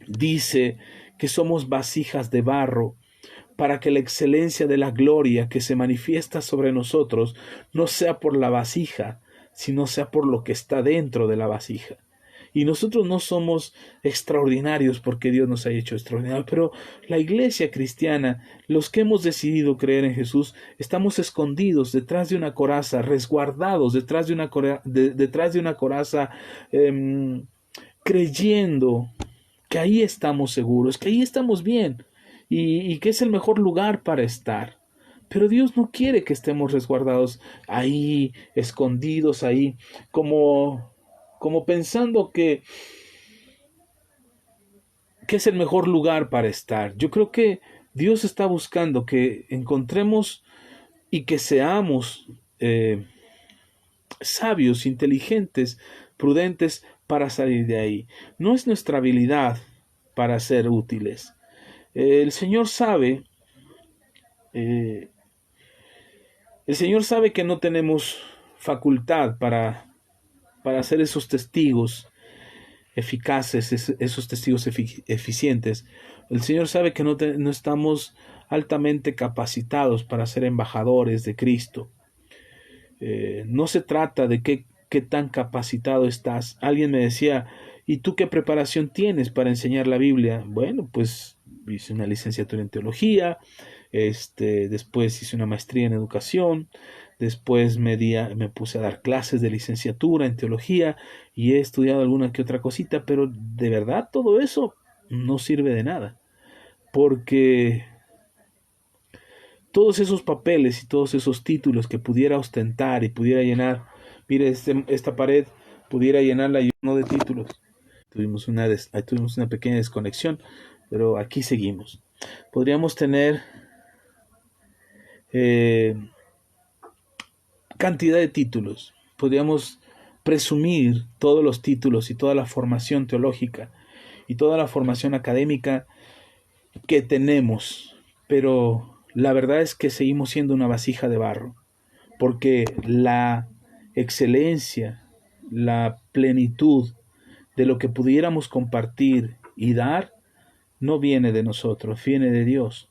dice que somos vasijas de barro para que la excelencia de la gloria que se manifiesta sobre nosotros no sea por la vasija, sino sea por lo que está dentro de la vasija. Y nosotros no somos extraordinarios porque Dios nos haya hecho extraordinarios, pero la iglesia cristiana, los que hemos decidido creer en Jesús, estamos escondidos detrás de una coraza, resguardados detrás de una coraza, creyendo que ahí estamos seguros, que ahí estamos bien y que es el mejor lugar para estar. Pero Dios no quiere que estemos resguardados ahí, escondidos ahí, como pensando que es el mejor lugar para estar. Yo creo que Dios está buscando que encontremos y que seamos sabios, inteligentes, prudentes para salir de ahí. No es nuestra habilidad para ser útiles. El Señor sabe, el Señor sabe que no tenemos facultad para ser esos testigos eficaces, esos testigos eficientes. El Señor sabe que no estamos altamente capacitados para ser embajadores de Cristo. No se trata de qué tan capacitado estás. Alguien me decía, ¿y tú qué preparación tienes para enseñar la Biblia? Bueno, pues hice una licenciatura en teología, después hice una maestría en educación, después me puse a dar clases de licenciatura en teología y he estudiado alguna que otra cosita, pero de verdad todo eso no sirve de nada, porque todos esos papeles y todos esos títulos que pudiera ostentar y pudiera llenar, mire, esta pared pudiera llenarla lleno de títulos. Tuvimos una pequeña desconexión, pero aquí seguimos. Podríamos tener cantidad de títulos, podríamos presumir todos los títulos y toda la formación teológica y toda la formación académica que tenemos, pero la verdad es que seguimos siendo una vasija de barro, porque la excelencia, la plenitud de lo que pudiéramos compartir y dar no viene de nosotros, viene de Dios.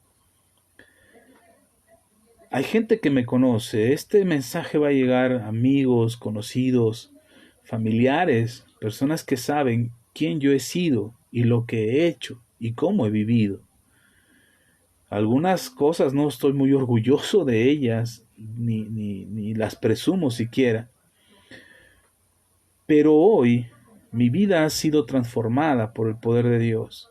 Hay gente que me conoce, este mensaje va a llegar a amigos, conocidos, familiares, personas que saben quién yo he sido y lo que he hecho y cómo he vivido. Algunas cosas no estoy muy orgulloso de ellas, ni las presumo siquiera. Pero hoy mi vida ha sido transformada por el poder de Dios,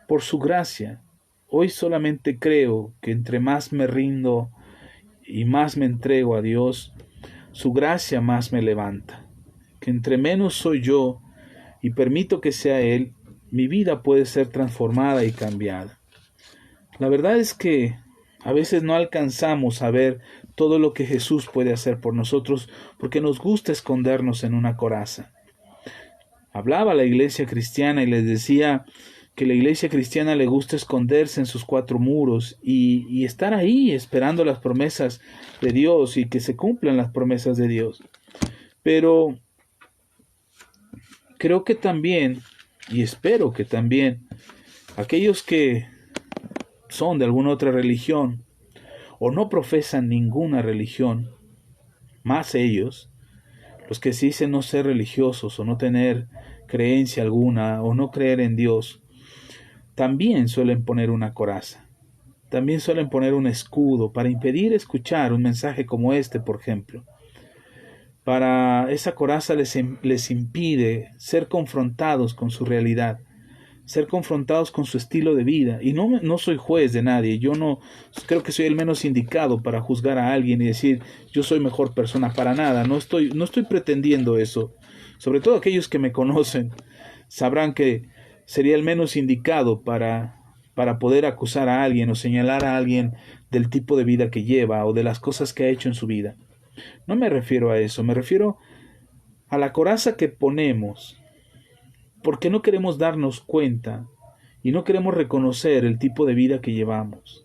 por su gracia. Hoy solamente creo que entre más me rindo y más me entrego a Dios, su gracia más me levanta. Que entre menos soy yo y permito que sea Él, mi vida puede ser transformada y cambiada. La verdad es que a veces no alcanzamos a ver todo lo que Jesús puede hacer por nosotros porque nos gusta escondernos en una coraza. Hablaba a la iglesia cristiana y les decía que la iglesia cristiana le gusta esconderse en sus cuatro muros y estar ahí esperando las promesas de Dios y que se cumplan las promesas de Dios. Pero creo que también, y espero que también, aquellos que son de alguna otra religión o no profesan ninguna religión, más ellos, los que se dicen no ser religiosos o no tener creencia alguna o no creer en Dios, también suelen poner una coraza, también suelen poner un escudo para impedir escuchar un mensaje como este, por ejemplo. Para esa coraza les impide ser confrontados con su realidad, ser confrontados con su estilo de vida. Y no soy juez de nadie, yo no creo que soy el menos indicado para juzgar a alguien y decir yo soy mejor persona, para nada, no estoy pretendiendo eso. Sobre todo aquellos que me conocen sabrán que sería el menos indicado para poder acusar a alguien o señalar a alguien del tipo de vida que lleva o de las cosas que ha hecho en su vida. No me refiero a eso, me refiero a la coraza que ponemos porque no queremos darnos cuenta y no queremos reconocer el tipo de vida que llevamos.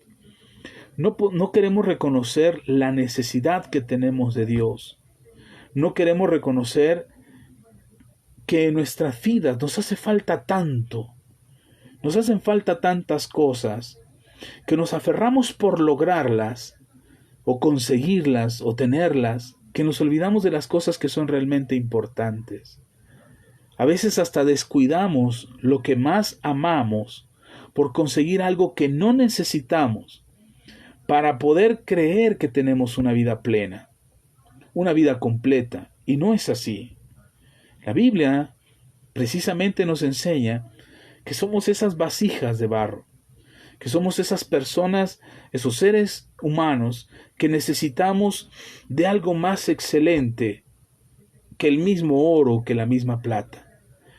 No queremos reconocer la necesidad que tenemos de Dios. No queremos reconocer que en nuestras vidas nos hace falta tanto. Nos hacen falta tantas cosas que nos aferramos por lograrlas o conseguirlas o tenerlas, que nos olvidamos de las cosas que son realmente importantes. A veces hasta descuidamos lo que más amamos por conseguir algo que no necesitamos para poder creer que tenemos una vida plena, una vida completa. Y no es así. La Biblia precisamente nos enseña que somos esas vasijas de barro, que somos esas personas, esos seres humanos que necesitamos de algo más excelente que el mismo oro, que la misma plata.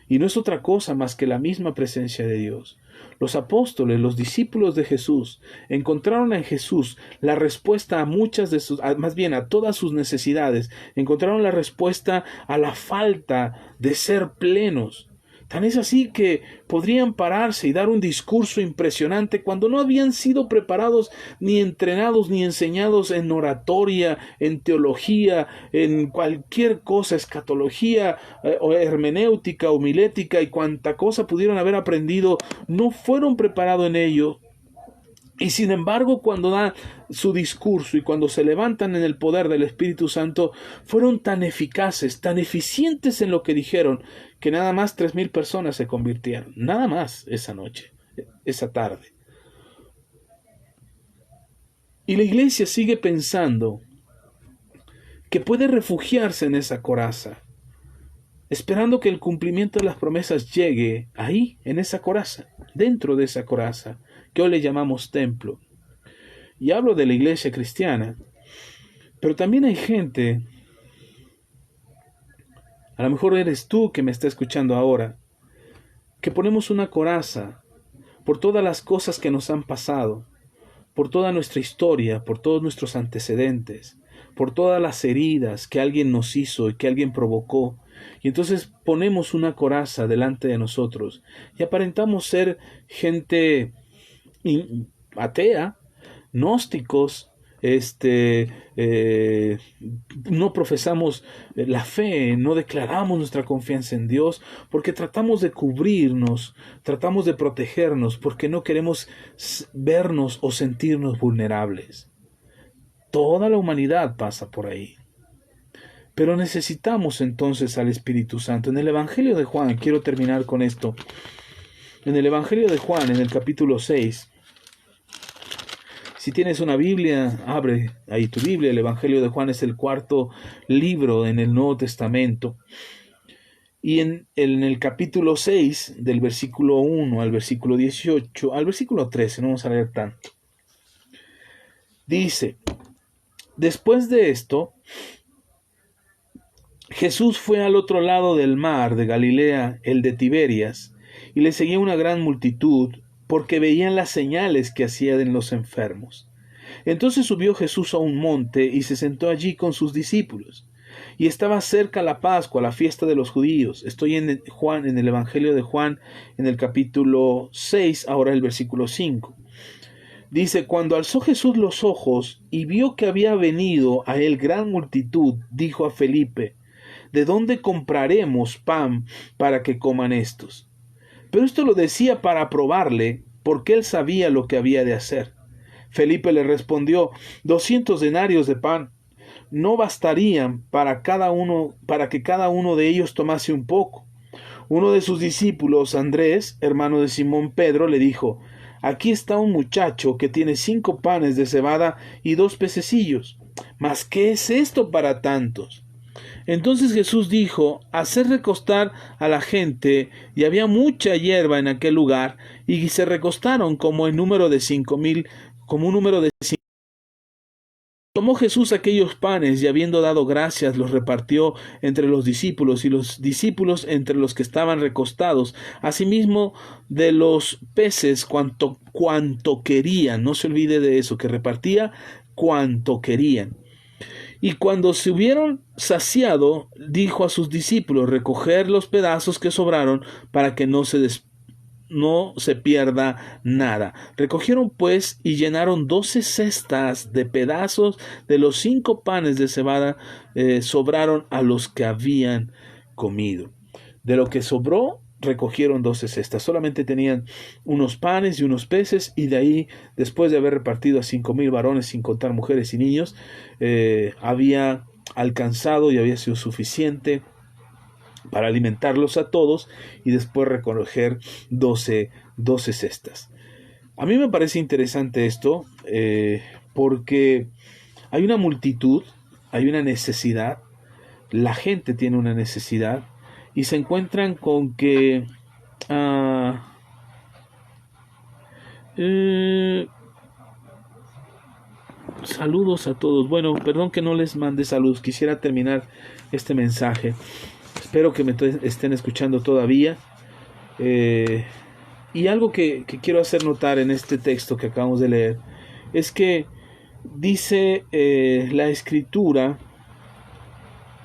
Y no es otra cosa más que la misma presencia de Dios. Los apóstoles, los discípulos de Jesús, encontraron en Jesús la respuesta a muchas de sus, más bien a todas sus necesidades. Encontraron la respuesta a la falta de ser plenos. Tan es así que podrían pararse y dar un discurso impresionante cuando no habían sido preparados, ni entrenados, ni enseñados en oratoria, en teología, en cualquier cosa, escatología, o hermenéutica, homilética y cuanta cosa pudieron haber aprendido, no fueron preparados en ello. Y sin embargo, cuando da su discurso y cuando se levantan en el poder del Espíritu Santo, fueron tan eficaces, tan eficientes en lo que dijeron, que nada más 3,000 personas se convirtieron. Nada más esa noche, esa tarde. Y la iglesia sigue pensando que puede refugiarse en esa coraza, esperando que el cumplimiento de las promesas llegue ahí, en esa coraza, dentro de esa coraza, que hoy le llamamos templo. Y hablo de la iglesia cristiana, pero también hay gente, a lo mejor eres tú que me está escuchando ahora, que ponemos una coraza por todas las cosas que nos han pasado, por toda nuestra historia, por todos nuestros antecedentes, por todas las heridas que alguien nos hizo y que alguien provocó. Y entonces ponemos una coraza delante de nosotros y aparentamos ser gente atea, gnósticos, no profesamos la fe, no declaramos nuestra confianza en Dios, porque tratamos de cubrirnos, tratamos de protegernos, porque no queremos vernos o sentirnos vulnerables. Toda la humanidad pasa por ahí. Pero necesitamos entonces al Espíritu Santo. En el Evangelio de Juan, quiero terminar con esto. En el Evangelio de Juan, en el capítulo 6, si tienes una Biblia, abre ahí tu Biblia. El Evangelio de Juan es el 4º libro en el Nuevo Testamento. Y en el capítulo 6, del versículo 1 al versículo 18, al versículo 13, no vamos a leer tanto. Dice, después de esto, Jesús fue al otro lado del mar de Galilea, el de Tiberias, y le seguía una gran multitud, porque veían las señales que hacía en los enfermos. Entonces subió Jesús a un monte y se sentó allí con sus discípulos. Y estaba cerca la Pascua, la fiesta de los judíos. Estoy en el Evangelio de Juan, en el capítulo 6, ahora el versículo 5. Dice, cuando alzó Jesús los ojos y vio que había venido a él gran multitud, dijo a Felipe, ¿de dónde compraremos pan para que coman estos? Pero esto lo decía para probarle, porque él sabía lo que había de hacer. Felipe le respondió, 200 denarios de pan no bastarían para que cada uno de ellos tomase un poco. Uno de sus discípulos, Andrés, hermano de Simón Pedro, le dijo, aquí está un muchacho que tiene 5 panes de cebada y 2 pececillos. ¿Mas qué es esto para tantos? Entonces Jesús dijo, haced recostar a la gente, y había mucha hierba en aquel lugar, y se recostaron como un número de 5,000, Tomó Jesús aquellos panes, y habiendo dado gracias, los repartió entre los discípulos, y los discípulos entre los que estaban recostados, asimismo de los peces cuanto querían. No se olvide de eso, que repartía cuanto querían. Y cuando se hubieron saciado, dijo a sus discípulos, recoger los pedazos que sobraron para que no se pierda nada. Recogieron pues y llenaron 12 cestas de pedazos de los 5 panes de cebada, sobraron a los que habían comido. De lo que sobró, recogieron 12 cestas. Solamente tenían unos panes y unos peces, y de ahí, después de haber repartido a 5,000 varones, sin contar mujeres y niños, había alcanzado y había sido suficiente para alimentarlos a todos y después recoger 12 cestas. A mí me parece interesante esto porque hay una multitud, hay una necesidad, la gente tiene una necesidad y se encuentran con que saludos a todos. Bueno, perdón que no les mande saludos, quisiera terminar este mensaje. Espero que me estén escuchando todavía. Y algo que quiero hacer notar en este texto que acabamos de leer es que dice la escritura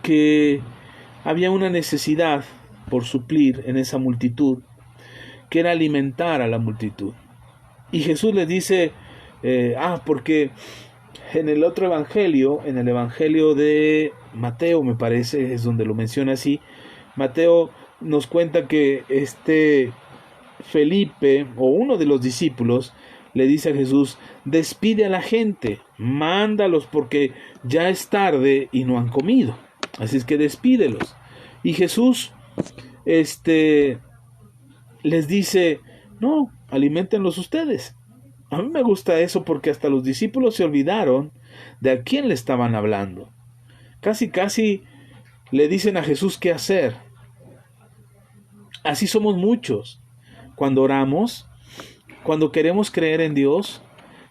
que había una necesidad por suplir en esa multitud, que era alimentar a la multitud. Y Jesús les dice, porque en el otro evangelio, en el evangelio de Mateo, me parece, es donde lo menciona así, Mateo nos cuenta que Felipe, o uno de los discípulos, le dice a Jesús, despide a la gente, mándalos porque ya es tarde y no han comido, así es que despídelos. Y Jesús les dice, no, aliméntenlos ustedes. A mí me gusta eso porque hasta los discípulos se olvidaron de a quién le estaban hablando. Casi le dicen a Jesús qué hacer. Así somos muchos. Cuando oramos, cuando queremos creer en Dios,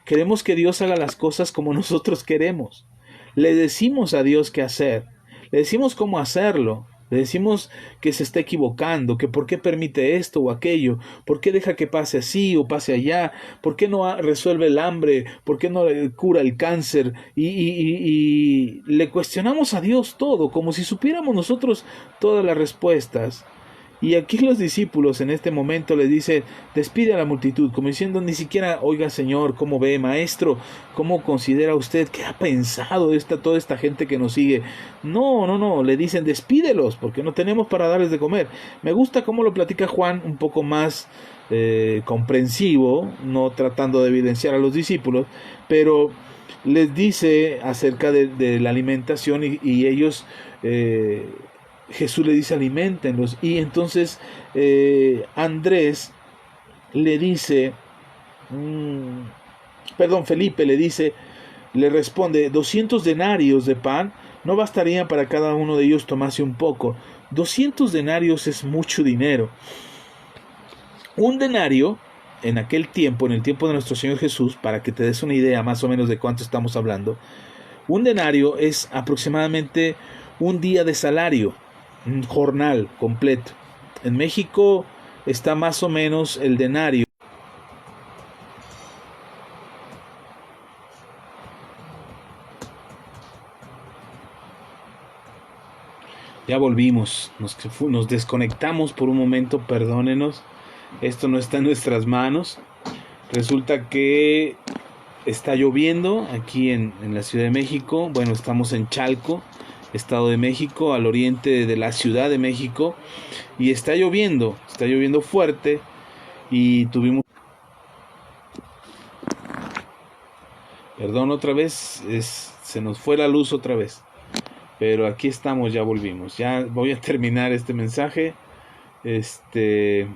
queremos que Dios haga las cosas como nosotros queremos. Le decimos a Dios qué hacer, le decimos cómo hacerlo, le decimos que se está equivocando, que por qué permite esto o aquello, por qué deja que pase así o pase allá, por qué no resuelve el hambre, por qué no cura el cáncer, y le cuestionamos a Dios todo, como si supiéramos nosotros todas las respuestas. Y aquí los discípulos en este momento le dicen, despide a la multitud, como diciendo, ni siquiera, oiga Señor, ¿cómo ve, maestro? ¿Cómo considera usted? ¿Qué ha pensado toda esta gente que nos sigue? No, le dicen, despídelos, porque no tenemos para darles de comer. Me gusta cómo lo platica Juan, un poco más comprensivo, no tratando de evidenciar a los discípulos, pero les dice acerca de la alimentación y ellos... Jesús le dice aliméntenlos y entonces Andrés le dice, Felipe le responde, 200 denarios de pan no bastarían para cada uno de ellos tomarse un poco. 200 denarios es mucho dinero. Un denario en aquel tiempo, en el tiempo de nuestro Señor Jesús, para que te des una idea más o menos de cuánto estamos hablando, un denario es aproximadamente un día de salario, un jornal completo. En México está más o menos el denario. Ya volvimos, nos desconectamos por un momento, perdónenos, esto no está en nuestras manos. Resulta que está lloviendo aquí en la Ciudad de México, bueno, estamos en Chalco, Estado de México, al oriente de la Ciudad de México, y está lloviendo fuerte, y tuvimos... Perdón otra vez, se nos fue la luz otra vez, pero aquí estamos, ya volvimos, ya voy a terminar este mensaje, se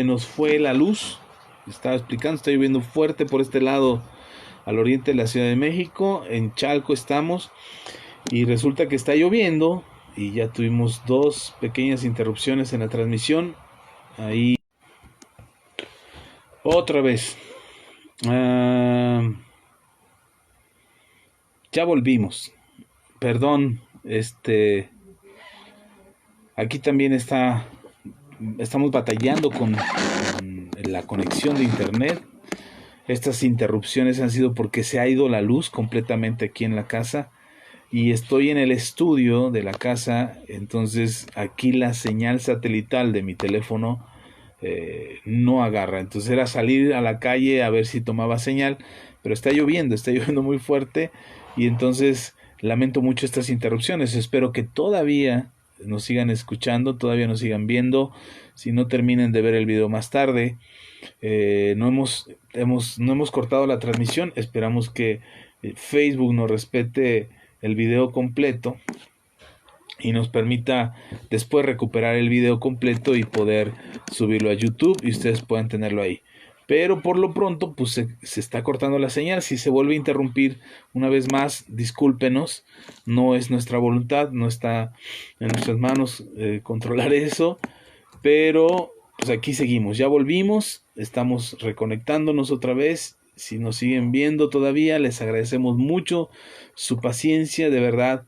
nos fue la luz, estaba explicando, está lloviendo fuerte por este lado, al oriente de la Ciudad de México, en Chalco estamos, y resulta que está lloviendo, y ya tuvimos 2 pequeñas interrupciones en la transmisión, ahí, otra vez, ya volvimos, perdón, aquí también estamos batallando con la conexión de internet. Estas interrupciones han sido porque se ha ido la luz completamente aquí en la casa y estoy en el estudio de la casa, entonces aquí la señal satelital de mi teléfono no agarra, entonces era salir a la calle a ver si tomaba señal, pero está lloviendo muy fuerte y entonces lamento mucho estas interrupciones. Espero que todavía nos sigan escuchando, todavía nos sigan viendo, si no terminen de ver el video más tarde. No hemos cortado la transmisión, esperamos que Facebook nos respete el video completo y nos permita después recuperar el video completo y poder subirlo a YouTube y ustedes puedan tenerlo ahí. Pero por lo pronto pues se está cortando la señal. Si se vuelve a interrumpir una vez más, discúlpenos, no es nuestra voluntad, no está en nuestras manos controlar eso, pero pues aquí seguimos, ya volvimos, estamos reconectándonos otra vez. Si nos siguen viendo todavía, les agradecemos mucho su paciencia, de verdad,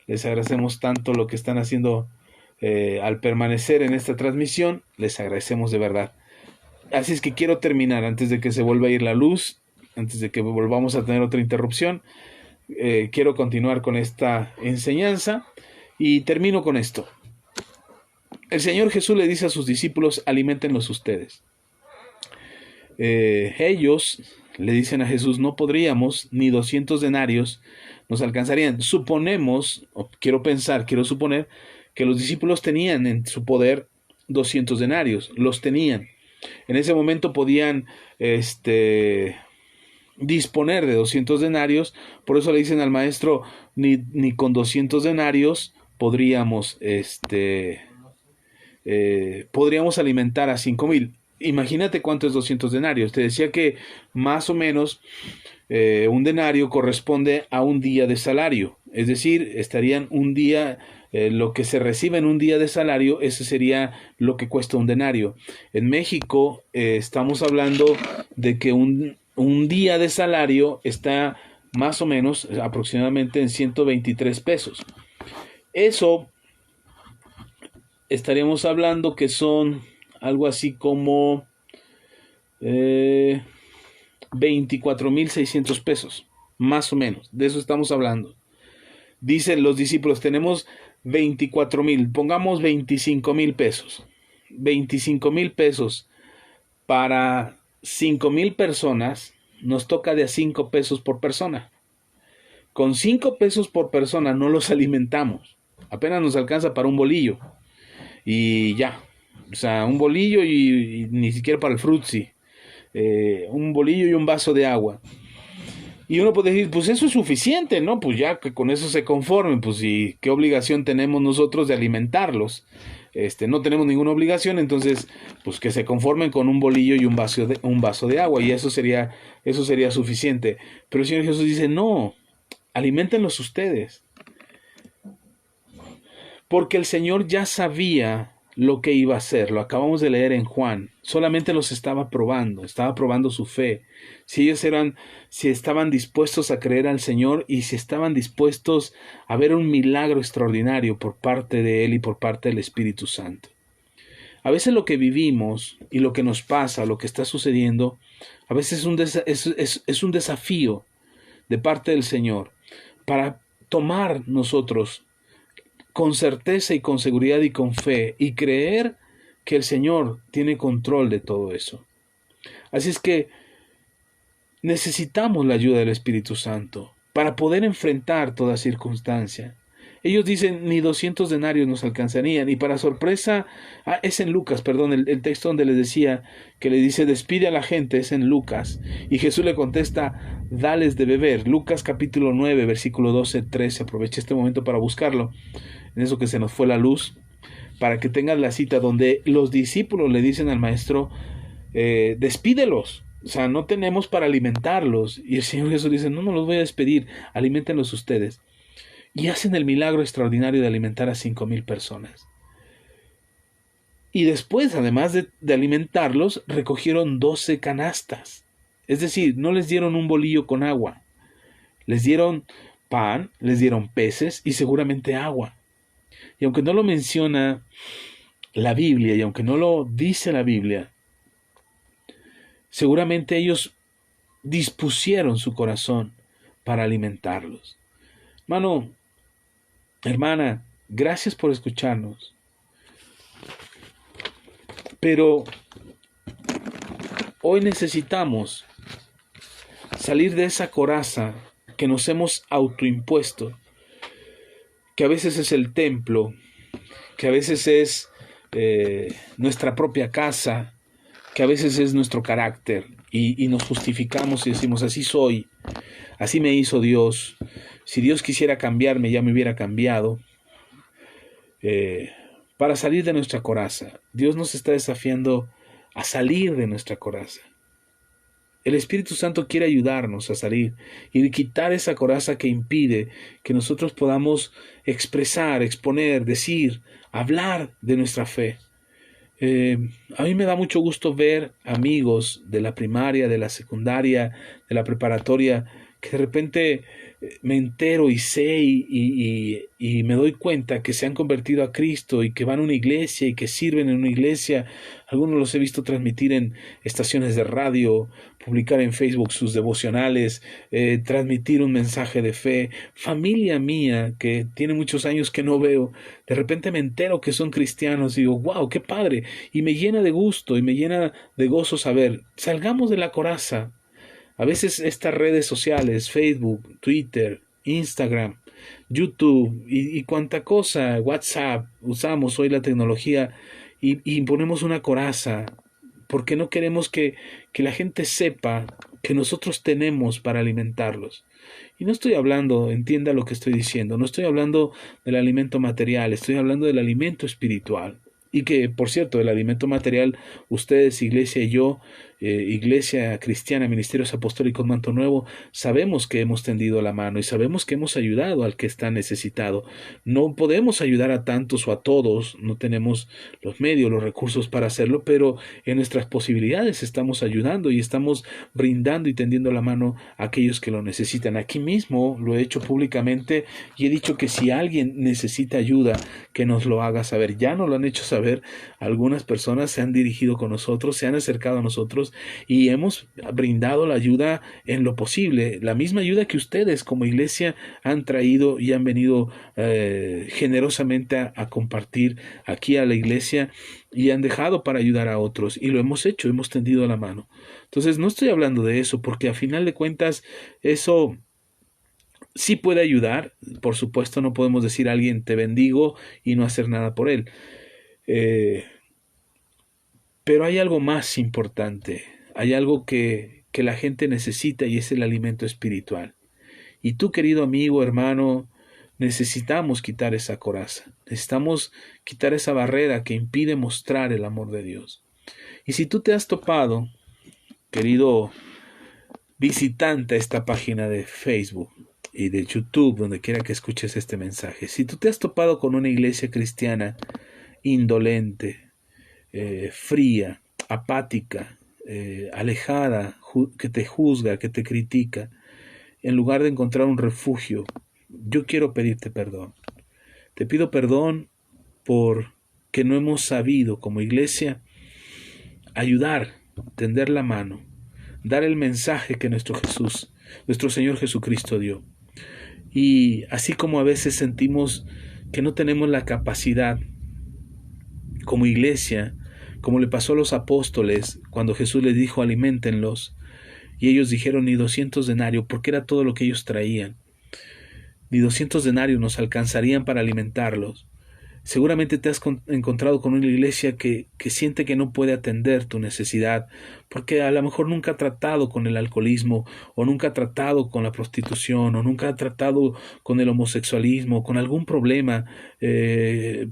les agradecemos tanto lo que están haciendo al permanecer en esta transmisión, les agradecemos de verdad. Así es que quiero terminar antes de que se vuelva a ir la luz, antes de que volvamos a tener otra interrupción. Quiero continuar con esta enseñanza y termino con esto. El Señor Jesús le dice a sus discípulos, aliméntenlos ustedes. Ellos le dicen a Jesús, no podríamos, ni 200 denarios nos alcanzarían. Suponemos, o quiero suponer, que los discípulos tenían en su poder 200 denarios, los tenían. En ese momento podían disponer de 200 denarios, por eso le dicen al maestro, ni con 200 denarios podríamos alimentar a 5,000. Imagínate cuánto es 200 denarios. Te decía que más o menos un denario corresponde a un día de salario. Es decir, estarían un día, lo que se recibe en un día de salario, ese sería lo que cuesta un denario. En México estamos hablando de que un día de salario está más o menos aproximadamente en 123 pesos. Eso estaríamos hablando que son algo así como 24,600 pesos, más o menos, de eso estamos hablando. Dicen los discípulos, tenemos 24,000, pongamos 25,000 pesos. 25,000 pesos para 5,000 personas, nos toca de a 5 pesos por persona. Con 5 pesos por persona no los alimentamos, apenas nos alcanza para un bolillo. Y ya, o sea, un bolillo y ni siquiera para el frutzi. Un bolillo y un vaso de agua. Y uno puede decir, pues eso es suficiente, ¿no? Pues ya que con eso se conformen, pues ¿y qué obligación tenemos nosotros de alimentarlos? No tenemos ninguna obligación, entonces, pues que se conformen con un bolillo y un vaso de agua, y eso sería suficiente. Pero el Señor Jesús dice, no, aliméntenlos ustedes. Porque el Señor ya sabía lo que iba a hacer, lo acabamos de leer en Juan, solamente los estaba probando su fe, si estaban dispuestos a creer al Señor y si estaban dispuestos a ver un milagro extraordinario por parte de Él y por parte del Espíritu Santo. A veces lo que vivimos y lo que nos pasa, lo que está sucediendo, a veces es un desafío de parte del Señor para tomar nosotros con certeza y con seguridad y con fe, y creer que el Señor tiene control de todo eso. Así es que necesitamos la ayuda del Espíritu Santo para poder enfrentar toda circunstancia. Ellos dicen, ni 200 denarios nos alcanzarían, y para sorpresa, es en Lucas, perdón, el texto donde les decía, que le dice, despide a la gente, es en Lucas, y Jesús le contesta, dales de beber. Lucas capítulo 9, versículo 12-13, aproveché este momento para buscarlo, en eso que se nos fue la luz, para que tengan la cita donde los discípulos le dicen al maestro, despídelos, o sea, no tenemos para alimentarlos. Y el Señor Jesús dice, no los voy a despedir, aliméntenlos ustedes. Y hacen el milagro extraordinario de alimentar a 5,000 personas. Y después, además de alimentarlos, recogieron 12 canastas. Es decir, no les dieron un bolillo con agua, les dieron pan, les dieron peces y seguramente agua. Y aunque no lo menciona la Biblia, y aunque no lo dice la Biblia, seguramente ellos dispusieron su corazón para alimentarlos. Hermano, hermana, gracias por escucharnos. Pero hoy necesitamos salir de esa coraza que nos hemos autoimpuesto, que a veces es el templo, que a veces es nuestra propia casa, que a veces es nuestro carácter, y nos justificamos y decimos, así soy, así me hizo Dios, si Dios quisiera cambiarme ya me hubiera cambiado. para salir de nuestra coraza. Dios nos está desafiando a salir de nuestra coraza. El Espíritu Santo quiere ayudarnos a salir y quitar esa coraza que impide que nosotros podamos expresar, exponer, decir, hablar de nuestra fe. A mí me da mucho gusto ver amigos de la primaria, de la secundaria, de la preparatoria, que de repente me entero y sé y me doy cuenta que se han convertido a Cristo y que van a una iglesia y que sirven en una iglesia. Algunos los he visto transmitir en estaciones de radio, publicar en Facebook sus devocionales, transmitir un mensaje de fe. Familia mía que tiene muchos años que no veo, de repente me entero que son cristianos y digo, wow, qué padre. Y me llena de gusto y me llena de gozo saber, salgamos de la coraza. A veces estas redes sociales, Facebook, Twitter, Instagram, YouTube y cuánta cosa, WhatsApp, usamos hoy la tecnología y ponemos una coraza porque no queremos que la gente sepa que nosotros tenemos para alimentarlos. Y no estoy hablando, entienda lo que estoy diciendo, no estoy hablando del alimento material, estoy hablando del alimento espiritual. Y que, por cierto, el alimento material, ustedes, iglesia y yo, Iglesia Cristiana, Ministerios Apostólicos Manto Nuevo, sabemos que hemos tendido la mano y sabemos que hemos ayudado al que está necesitado. No podemos ayudar a tantos o a todos, no tenemos los medios, los recursos para hacerlo, pero en nuestras posibilidades estamos ayudando y estamos brindando y tendiendo la mano a aquellos que lo necesitan. Aquí mismo lo he hecho públicamente y he dicho que si alguien necesita ayuda, que nos lo haga saber. Ya nos lo han hecho saber, algunas personas se han dirigido con nosotros, se han acercado a nosotros y hemos brindado la ayuda en lo posible, la misma ayuda que ustedes como iglesia han traído y han venido generosamente a compartir aquí a la iglesia y han dejado para ayudar a otros y lo hemos hecho, hemos tendido la mano. Entonces no estoy hablando de eso porque a final de cuentas eso sí puede ayudar. Por supuesto no podemos decir a alguien te bendigo y no hacer nada por él. Pero hay algo más importante, hay algo que la gente necesita y es el alimento espiritual. Y tú, querido amigo, hermano, necesitamos quitar esa coraza, necesitamos quitar esa barrera que impide mostrar el amor de Dios. Y si tú te has topado, querido visitante a esta página de Facebook y de YouTube, donde quiera que escuches este mensaje, si tú te has topado con una iglesia cristiana indolente, fría, apática, alejada, que te juzga, que te critica, en lugar de encontrar un refugio, yo quiero pedirte perdón. Te pido perdón por que no hemos sabido como iglesia ayudar, tender la mano, dar el mensaje que nuestro Señor Jesucristo dio. Y así como a veces sentimos que no tenemos la capacidad como iglesia, como le pasó a los apóstoles cuando Jesús les dijo aliméntenlos, y ellos dijeron ni 200 denarios, porque era todo lo que ellos traían. Ni 200 denarios nos alcanzarían para alimentarlos. Seguramente te has encontrado con una iglesia que siente que no puede atender tu necesidad, porque a lo mejor nunca ha tratado con el alcoholismo, o nunca ha tratado con la prostitución, o nunca ha tratado con el homosexualismo, con algún problema,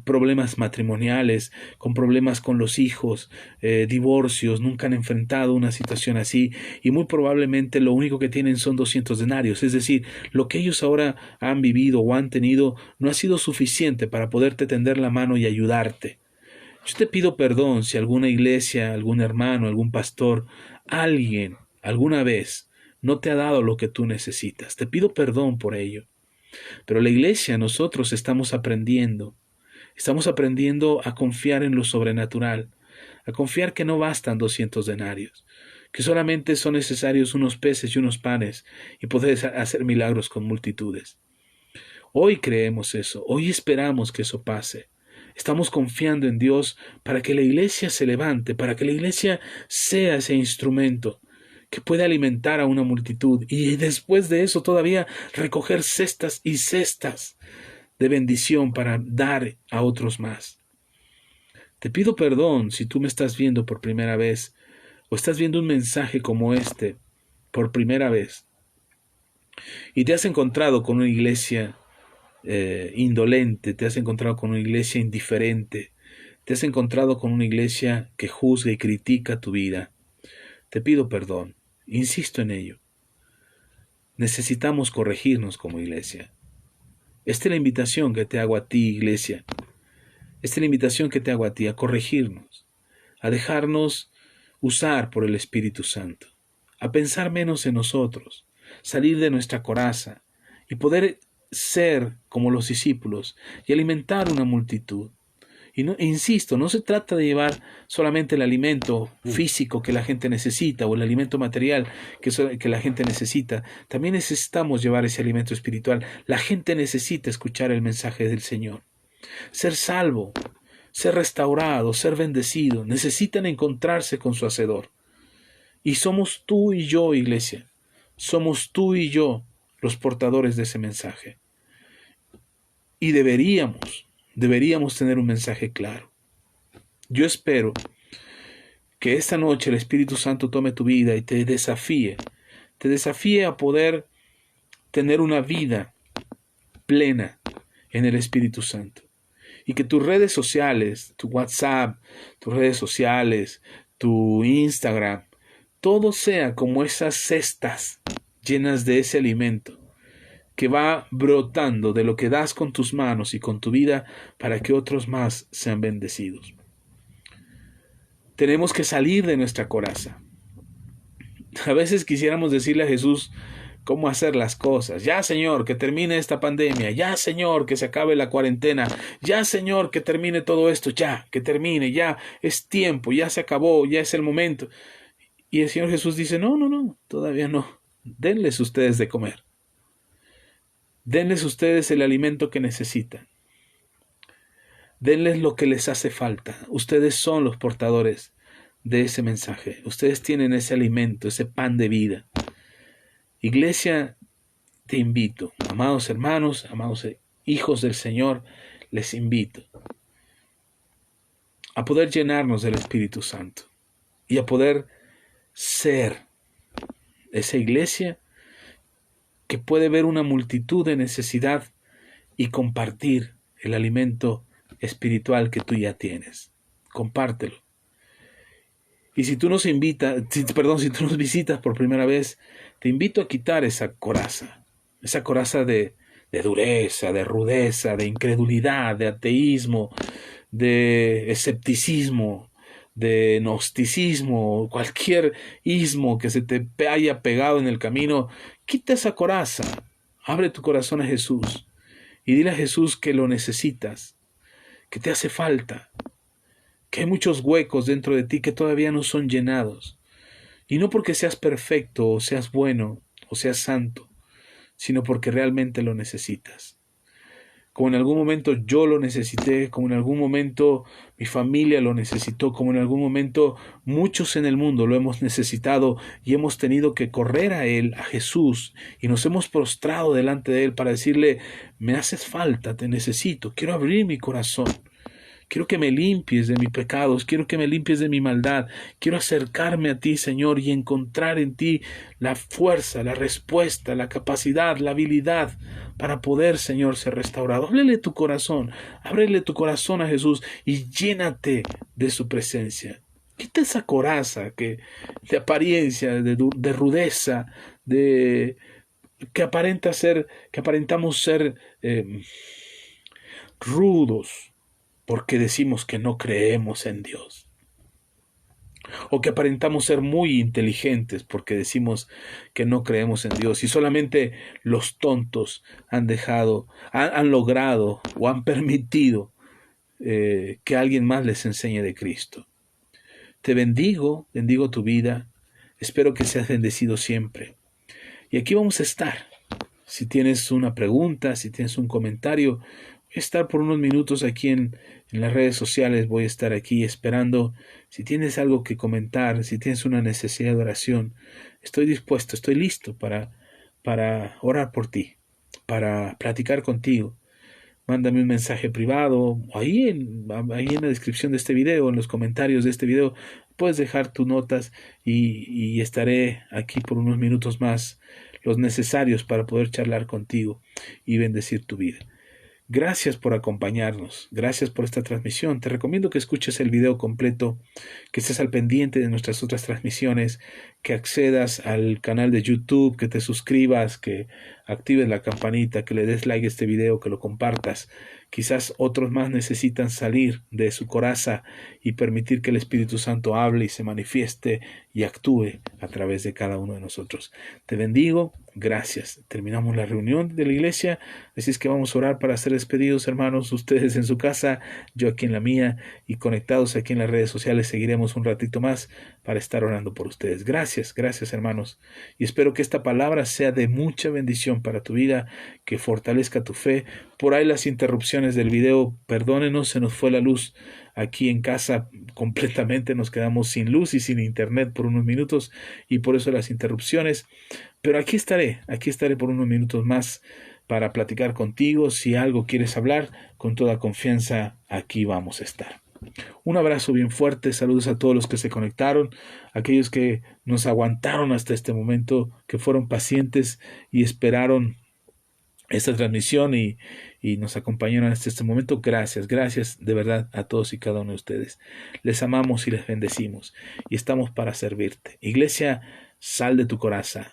problemas matrimoniales, con problemas con los hijos, divorcios, nunca han enfrentado una situación así, y muy probablemente lo único que tienen son 200 denarios, es decir, lo que ellos ahora han vivido o han tenido no ha sido suficiente para poderte tender la mano y ayudarte. Yo te pido perdón si alguna iglesia, algún hermano, algún pastor, alguien, alguna vez no te ha dado lo que tú necesitas. Te pido perdón por ello. Pero la iglesia, nosotros estamos aprendiendo a confiar en lo sobrenatural, a confiar que no bastan 200 denarios, que solamente son necesarios unos peces y unos panes y poder hacer milagros con multitudes. Hoy creemos eso, hoy esperamos que eso pase. Estamos confiando en Dios para que la iglesia se levante, para que la iglesia sea ese instrumento que puede alimentar a una multitud y después de eso todavía recoger cestas y cestas de bendición para dar a otros más. Te pido perdón si tú me estás viendo por primera vez o estás viendo un mensaje como este por primera vez y te has encontrado con una iglesia indolente, te has encontrado con una iglesia indiferente, te has encontrado con una iglesia que juzga y critica tu vida. Te pido perdón, insisto en ello. Necesitamos corregirnos como iglesia. Esta es la invitación que te hago a ti, iglesia. Esta es la invitación que te hago a ti, a corregirnos, a dejarnos usar por el Espíritu Santo, a pensar menos en nosotros, salir de nuestra coraza y poder ser como los discípulos y alimentar una multitud. Y no, insisto, no se trata de llevar solamente el alimento físico que la gente necesita o el alimento material que la gente necesita. También necesitamos llevar ese alimento espiritual. La gente necesita escuchar el mensaje del Señor. Ser salvo, ser restaurado, ser bendecido. Necesitan encontrarse con su Hacedor. Y somos tú y yo, iglesia. Somos tú y yo los portadores de ese mensaje. Y deberíamos tener un mensaje claro. Yo espero que esta noche el Espíritu Santo tome tu vida y te desafíe a poder tener una vida plena en el Espíritu Santo. Y que tus redes sociales, tu WhatsApp, tus redes sociales, tu Instagram, todo sea como esas cestas llenas de ese alimento que va brotando de lo que das con tus manos y con tu vida para que otros más sean bendecidos. Tenemos que salir de nuestra coraza. A veces quisiéramos decirle a Jesús cómo hacer las cosas. Ya, Señor, que termine esta pandemia. Ya, Señor, que se acabe la cuarentena. Ya, Señor, que termine todo esto. Ya, que termine. Ya, es tiempo. Ya se acabó. Ya es el momento. Y el Señor Jesús dice, no, todavía no. Denles ustedes de comer. Denles ustedes el alimento que necesitan. Denles lo que les hace falta. Ustedes son los portadores de ese mensaje. Ustedes tienen ese alimento, ese pan de vida. Iglesia, te invito, amados hermanos, amados hijos del Señor, les invito a poder llenarnos del Espíritu Santo y a poder ser esa iglesia que puede ver una multitud de necesidad y compartir el alimento espiritual que tú ya tienes. Compártelo. Y si tú nos si tú nos visitas por primera vez, te invito a quitar esa coraza de dureza, de rudeza, de incredulidad, de ateísmo, de escepticismo, de gnosticismo, cualquier ismo que se te haya pegado en el camino. Quita esa coraza, abre tu corazón a Jesús y dile a Jesús que lo necesitas, que te hace falta, que hay muchos huecos dentro de ti que todavía no son llenados. Y no porque seas perfecto, o seas bueno, o seas santo, sino porque realmente lo necesitas. Como en algún momento yo lo necesité, como en algún momento mi familia lo necesitó, como en algún momento muchos en el mundo lo hemos necesitado y hemos tenido que correr a Él, a Jesús, y nos hemos prostrado delante de Él para decirle, me haces falta, te necesito, quiero abrir mi corazón. Quiero que me limpies de mis pecados, quiero que me limpies de mi maldad, quiero acercarme a ti, Señor, y encontrar en ti la fuerza, la respuesta, la capacidad, la habilidad para poder, Señor, ser restaurado. Ábrele tu corazón, ábrele tu corazón a Jesús y llénate de su presencia. Quita esa coraza de apariencia, de rudeza, que aparentamos ser rudos, porque decimos que no creemos en Dios. O que aparentamos ser muy inteligentes porque decimos que no creemos en Dios. Y solamente los tontos han logrado o han permitido que alguien más les enseñe de Cristo. Te bendigo tu vida. Espero que seas bendecido siempre. Y aquí vamos a estar. Si tienes una pregunta, si tienes un comentario, voy a estar por unos minutos aquí en las redes sociales, voy a estar aquí esperando. Si tienes algo que comentar, si tienes una necesidad de oración, estoy dispuesto, estoy listo para orar por ti, para platicar contigo. Mándame un mensaje privado, ahí en la descripción de este video, en los comentarios de este video, puedes dejar tus notas y estaré aquí por unos minutos más, los necesarios para poder charlar contigo y bendecir tu vida. Gracias por acompañarnos, gracias por esta transmisión. Te recomiendo que escuches el video completo, que estés al pendiente de nuestras otras transmisiones, que accedas al canal de YouTube, que te suscribas, que actives la campanita, que le des like a este video, que lo compartas. Quizás otros más necesitan salir de su coraza y permitir que el Espíritu Santo hable y se manifieste y actúe a través de cada uno de nosotros. Te bendigo, gracias. Terminamos la reunión de la iglesia, así es que vamos a orar para ser despedidos, hermanos, ustedes en su casa, yo aquí en la mía, y conectados aquí en las redes sociales. Seguiremos un ratito más para estar orando por ustedes. Gracias, gracias, hermanos, y espero que esta palabra sea de mucha bendición para tu vida, que fortalezca tu fe. Por ahí las interrupciones del video, perdónenos, se nos fue la luz aquí en casa completamente, nos quedamos sin luz y sin internet por unos minutos, y por eso las interrupciones, pero aquí estaré por unos minutos más para platicar contigo. Si algo quieres hablar, con toda confianza, aquí vamos a estar. Un abrazo bien fuerte, saludos a todos los que se conectaron, aquellos que nos aguantaron hasta este momento, que fueron pacientes y esperaron esta transmisión y nos acompañaron hasta este momento. Gracias, gracias de verdad a todos y cada uno de ustedes. Les amamos y les bendecimos y estamos para servirte. Iglesia, sal de tu corazón.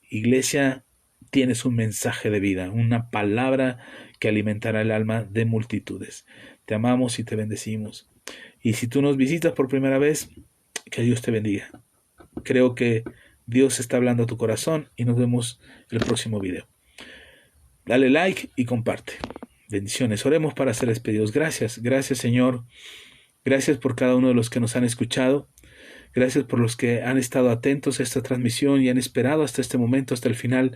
Iglesia, tienes un mensaje de vida, una palabra que alimentará el alma de multitudes. Te amamos y te bendecimos. Y si tú nos visitas por primera vez, que Dios te bendiga. Creo que Dios está hablando a tu corazón y nos vemos en el próximo video. Dale like y comparte. Bendiciones. Oremos para ser despedidos. Gracias, gracias Señor. Gracias por cada uno de los que nos han escuchado. Gracias por los que han estado atentos a esta transmisión y han esperado hasta este momento, hasta el final,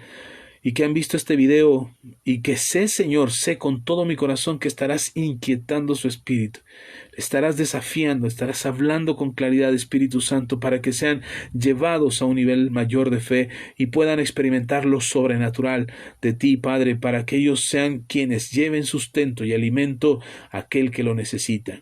y que han visto este video, y que sé, Señor, sé con todo mi corazón que estarás inquietando su espíritu, estarás desafiando, estarás hablando con claridad, Espíritu Santo, para que sean llevados a un nivel mayor de fe y puedan experimentar lo sobrenatural de ti, Padre, para que ellos sean quienes lleven sustento y alimento a aquel que lo necesita.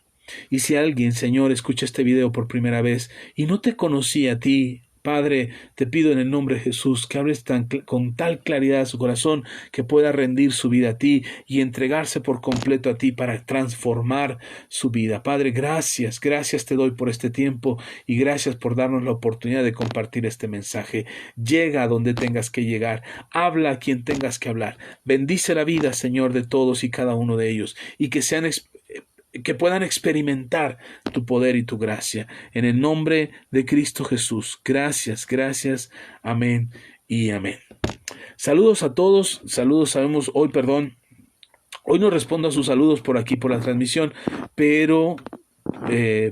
Y si alguien, Señor, escucha este video por primera vez y no te conocía a ti, Padre, te pido en el nombre de Jesús que hables con tal claridad a su corazón que pueda rendir su vida a ti y entregarse por completo a ti para transformar su vida. Padre, gracias, gracias te doy por este tiempo y gracias por darnos la oportunidad de compartir este mensaje. Llega a donde tengas que llegar, habla a quien tengas que hablar. Bendice la vida, Señor, de todos y cada uno de ellos y que puedan experimentar tu poder y tu gracia. En el nombre de Cristo Jesús. Gracias, gracias. Amén y amén. Saludos a todos. Saludos, hoy no respondo a sus saludos por aquí, por la transmisión, pero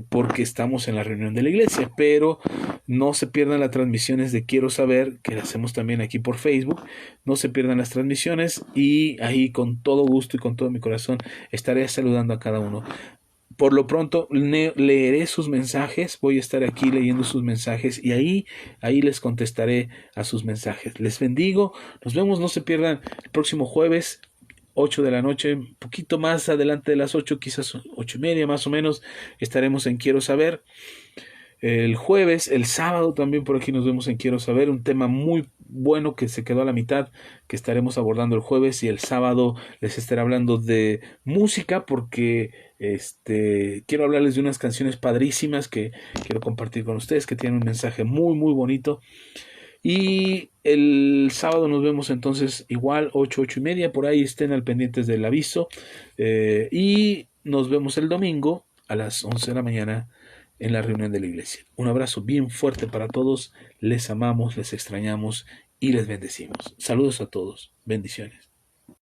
porque estamos en la reunión de la iglesia, pero no se pierdan las transmisiones de Quiero Saber, que las hacemos también aquí por Facebook. No se pierdan las transmisiones y ahí con todo gusto y con todo mi corazón estaré saludando a cada uno. Por lo pronto leeré sus mensajes, voy a estar aquí leyendo sus mensajes y ahí les contestaré a sus mensajes. Les bendigo, nos vemos, no se pierdan el próximo jueves, 8 de la noche, un poquito más adelante de las 8, quizás 8:30 más o menos, estaremos en Quiero Saber. El jueves, el sábado también por aquí nos vemos en Quiero Saber, un tema muy bueno que se quedó a la mitad, que estaremos abordando el jueves, y el sábado les estaré hablando de música porque quiero hablarles de unas canciones padrísimas que quiero compartir con ustedes, que tienen un mensaje muy muy bonito. Y el sábado nos vemos entonces igual 8:30, por ahí estén al pendientes del aviso, y nos vemos el domingo a las 11 de la mañana en la reunión de la iglesia. Un abrazo bien fuerte para todos, les amamos, les extrañamos y les bendecimos. Saludos a todos, bendiciones.